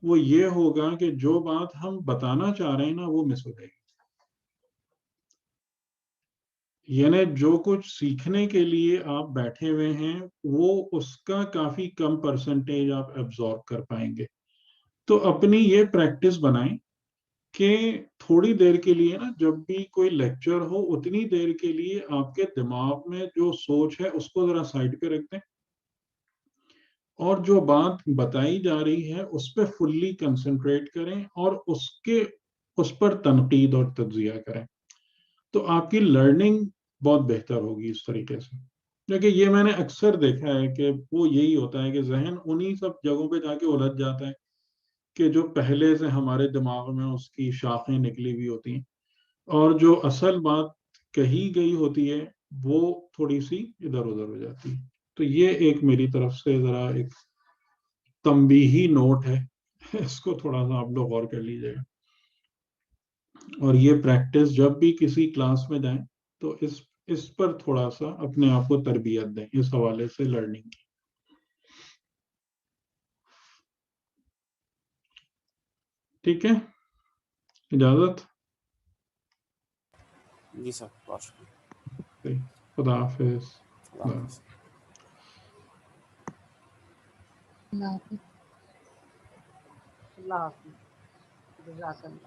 B: وہ یہ ہوگا کہ جو بات ہم بتانا چاہ رہے ہیں نا وہ مس ہو جائے گی. یعنی جو کچھ سیکھنے کے لیے آپ بیٹھے ہوئے ہیں وہ اس کا کافی کم پرسنٹیج آپ ایبزارب کر پائیں گے. تو اپنی یہ پریکٹس بنائیں کہ تھوڑی دیر کے لیے نا جب بھی کوئی لیکچر ہو اتنی دیر کے لیے آپ کے دماغ میں جو سوچ ہے اس کو ذرا سائڈ پہ رکھ دیں اور جو بات بتائی جا رہی ہے اس پہ فلی کنسنٹریٹ کریں اور اس پر تنقید اور تجزیہ کریں تو آپ کی لرننگ بہت بہتر ہوگی اس طریقے سے. کیونکہ یہ میں نے اکثر دیکھا ہے کہ وہ یہی ہوتا ہے کہ ذہن انہی سب جگہوں پہ جا کے الجھ جاتا ہے کہ جو پہلے سے ہمارے دماغ میں اس کی شاخیں نکلی ہوئی ہوتی ہیں اور جو اصل بات کہی گئی ہوتی ہے وہ تھوڑی سی ادھر ادھر ہو جاتی ہے. تو یہ ایک میری طرف سے ذرا ایک تنبیہی نوٹ ہے, اس کو تھوڑا سا آپ لوگ غور کر لیجیے گا. اور یہ پریکٹس جب بھی کسی کلاس میں جائیں تو اس پر تھوڑا سا اپنے آپ کو تربیت دیں اس حوالے سے لرننگ کی. ٹھیک ہے, اجازت.
D: جی سر, بہت شکریہ.
B: خدا حافظ.
D: اللہ حافظ.
C: اللہ حافظ. اللہ حافظ. جزاک اللہ.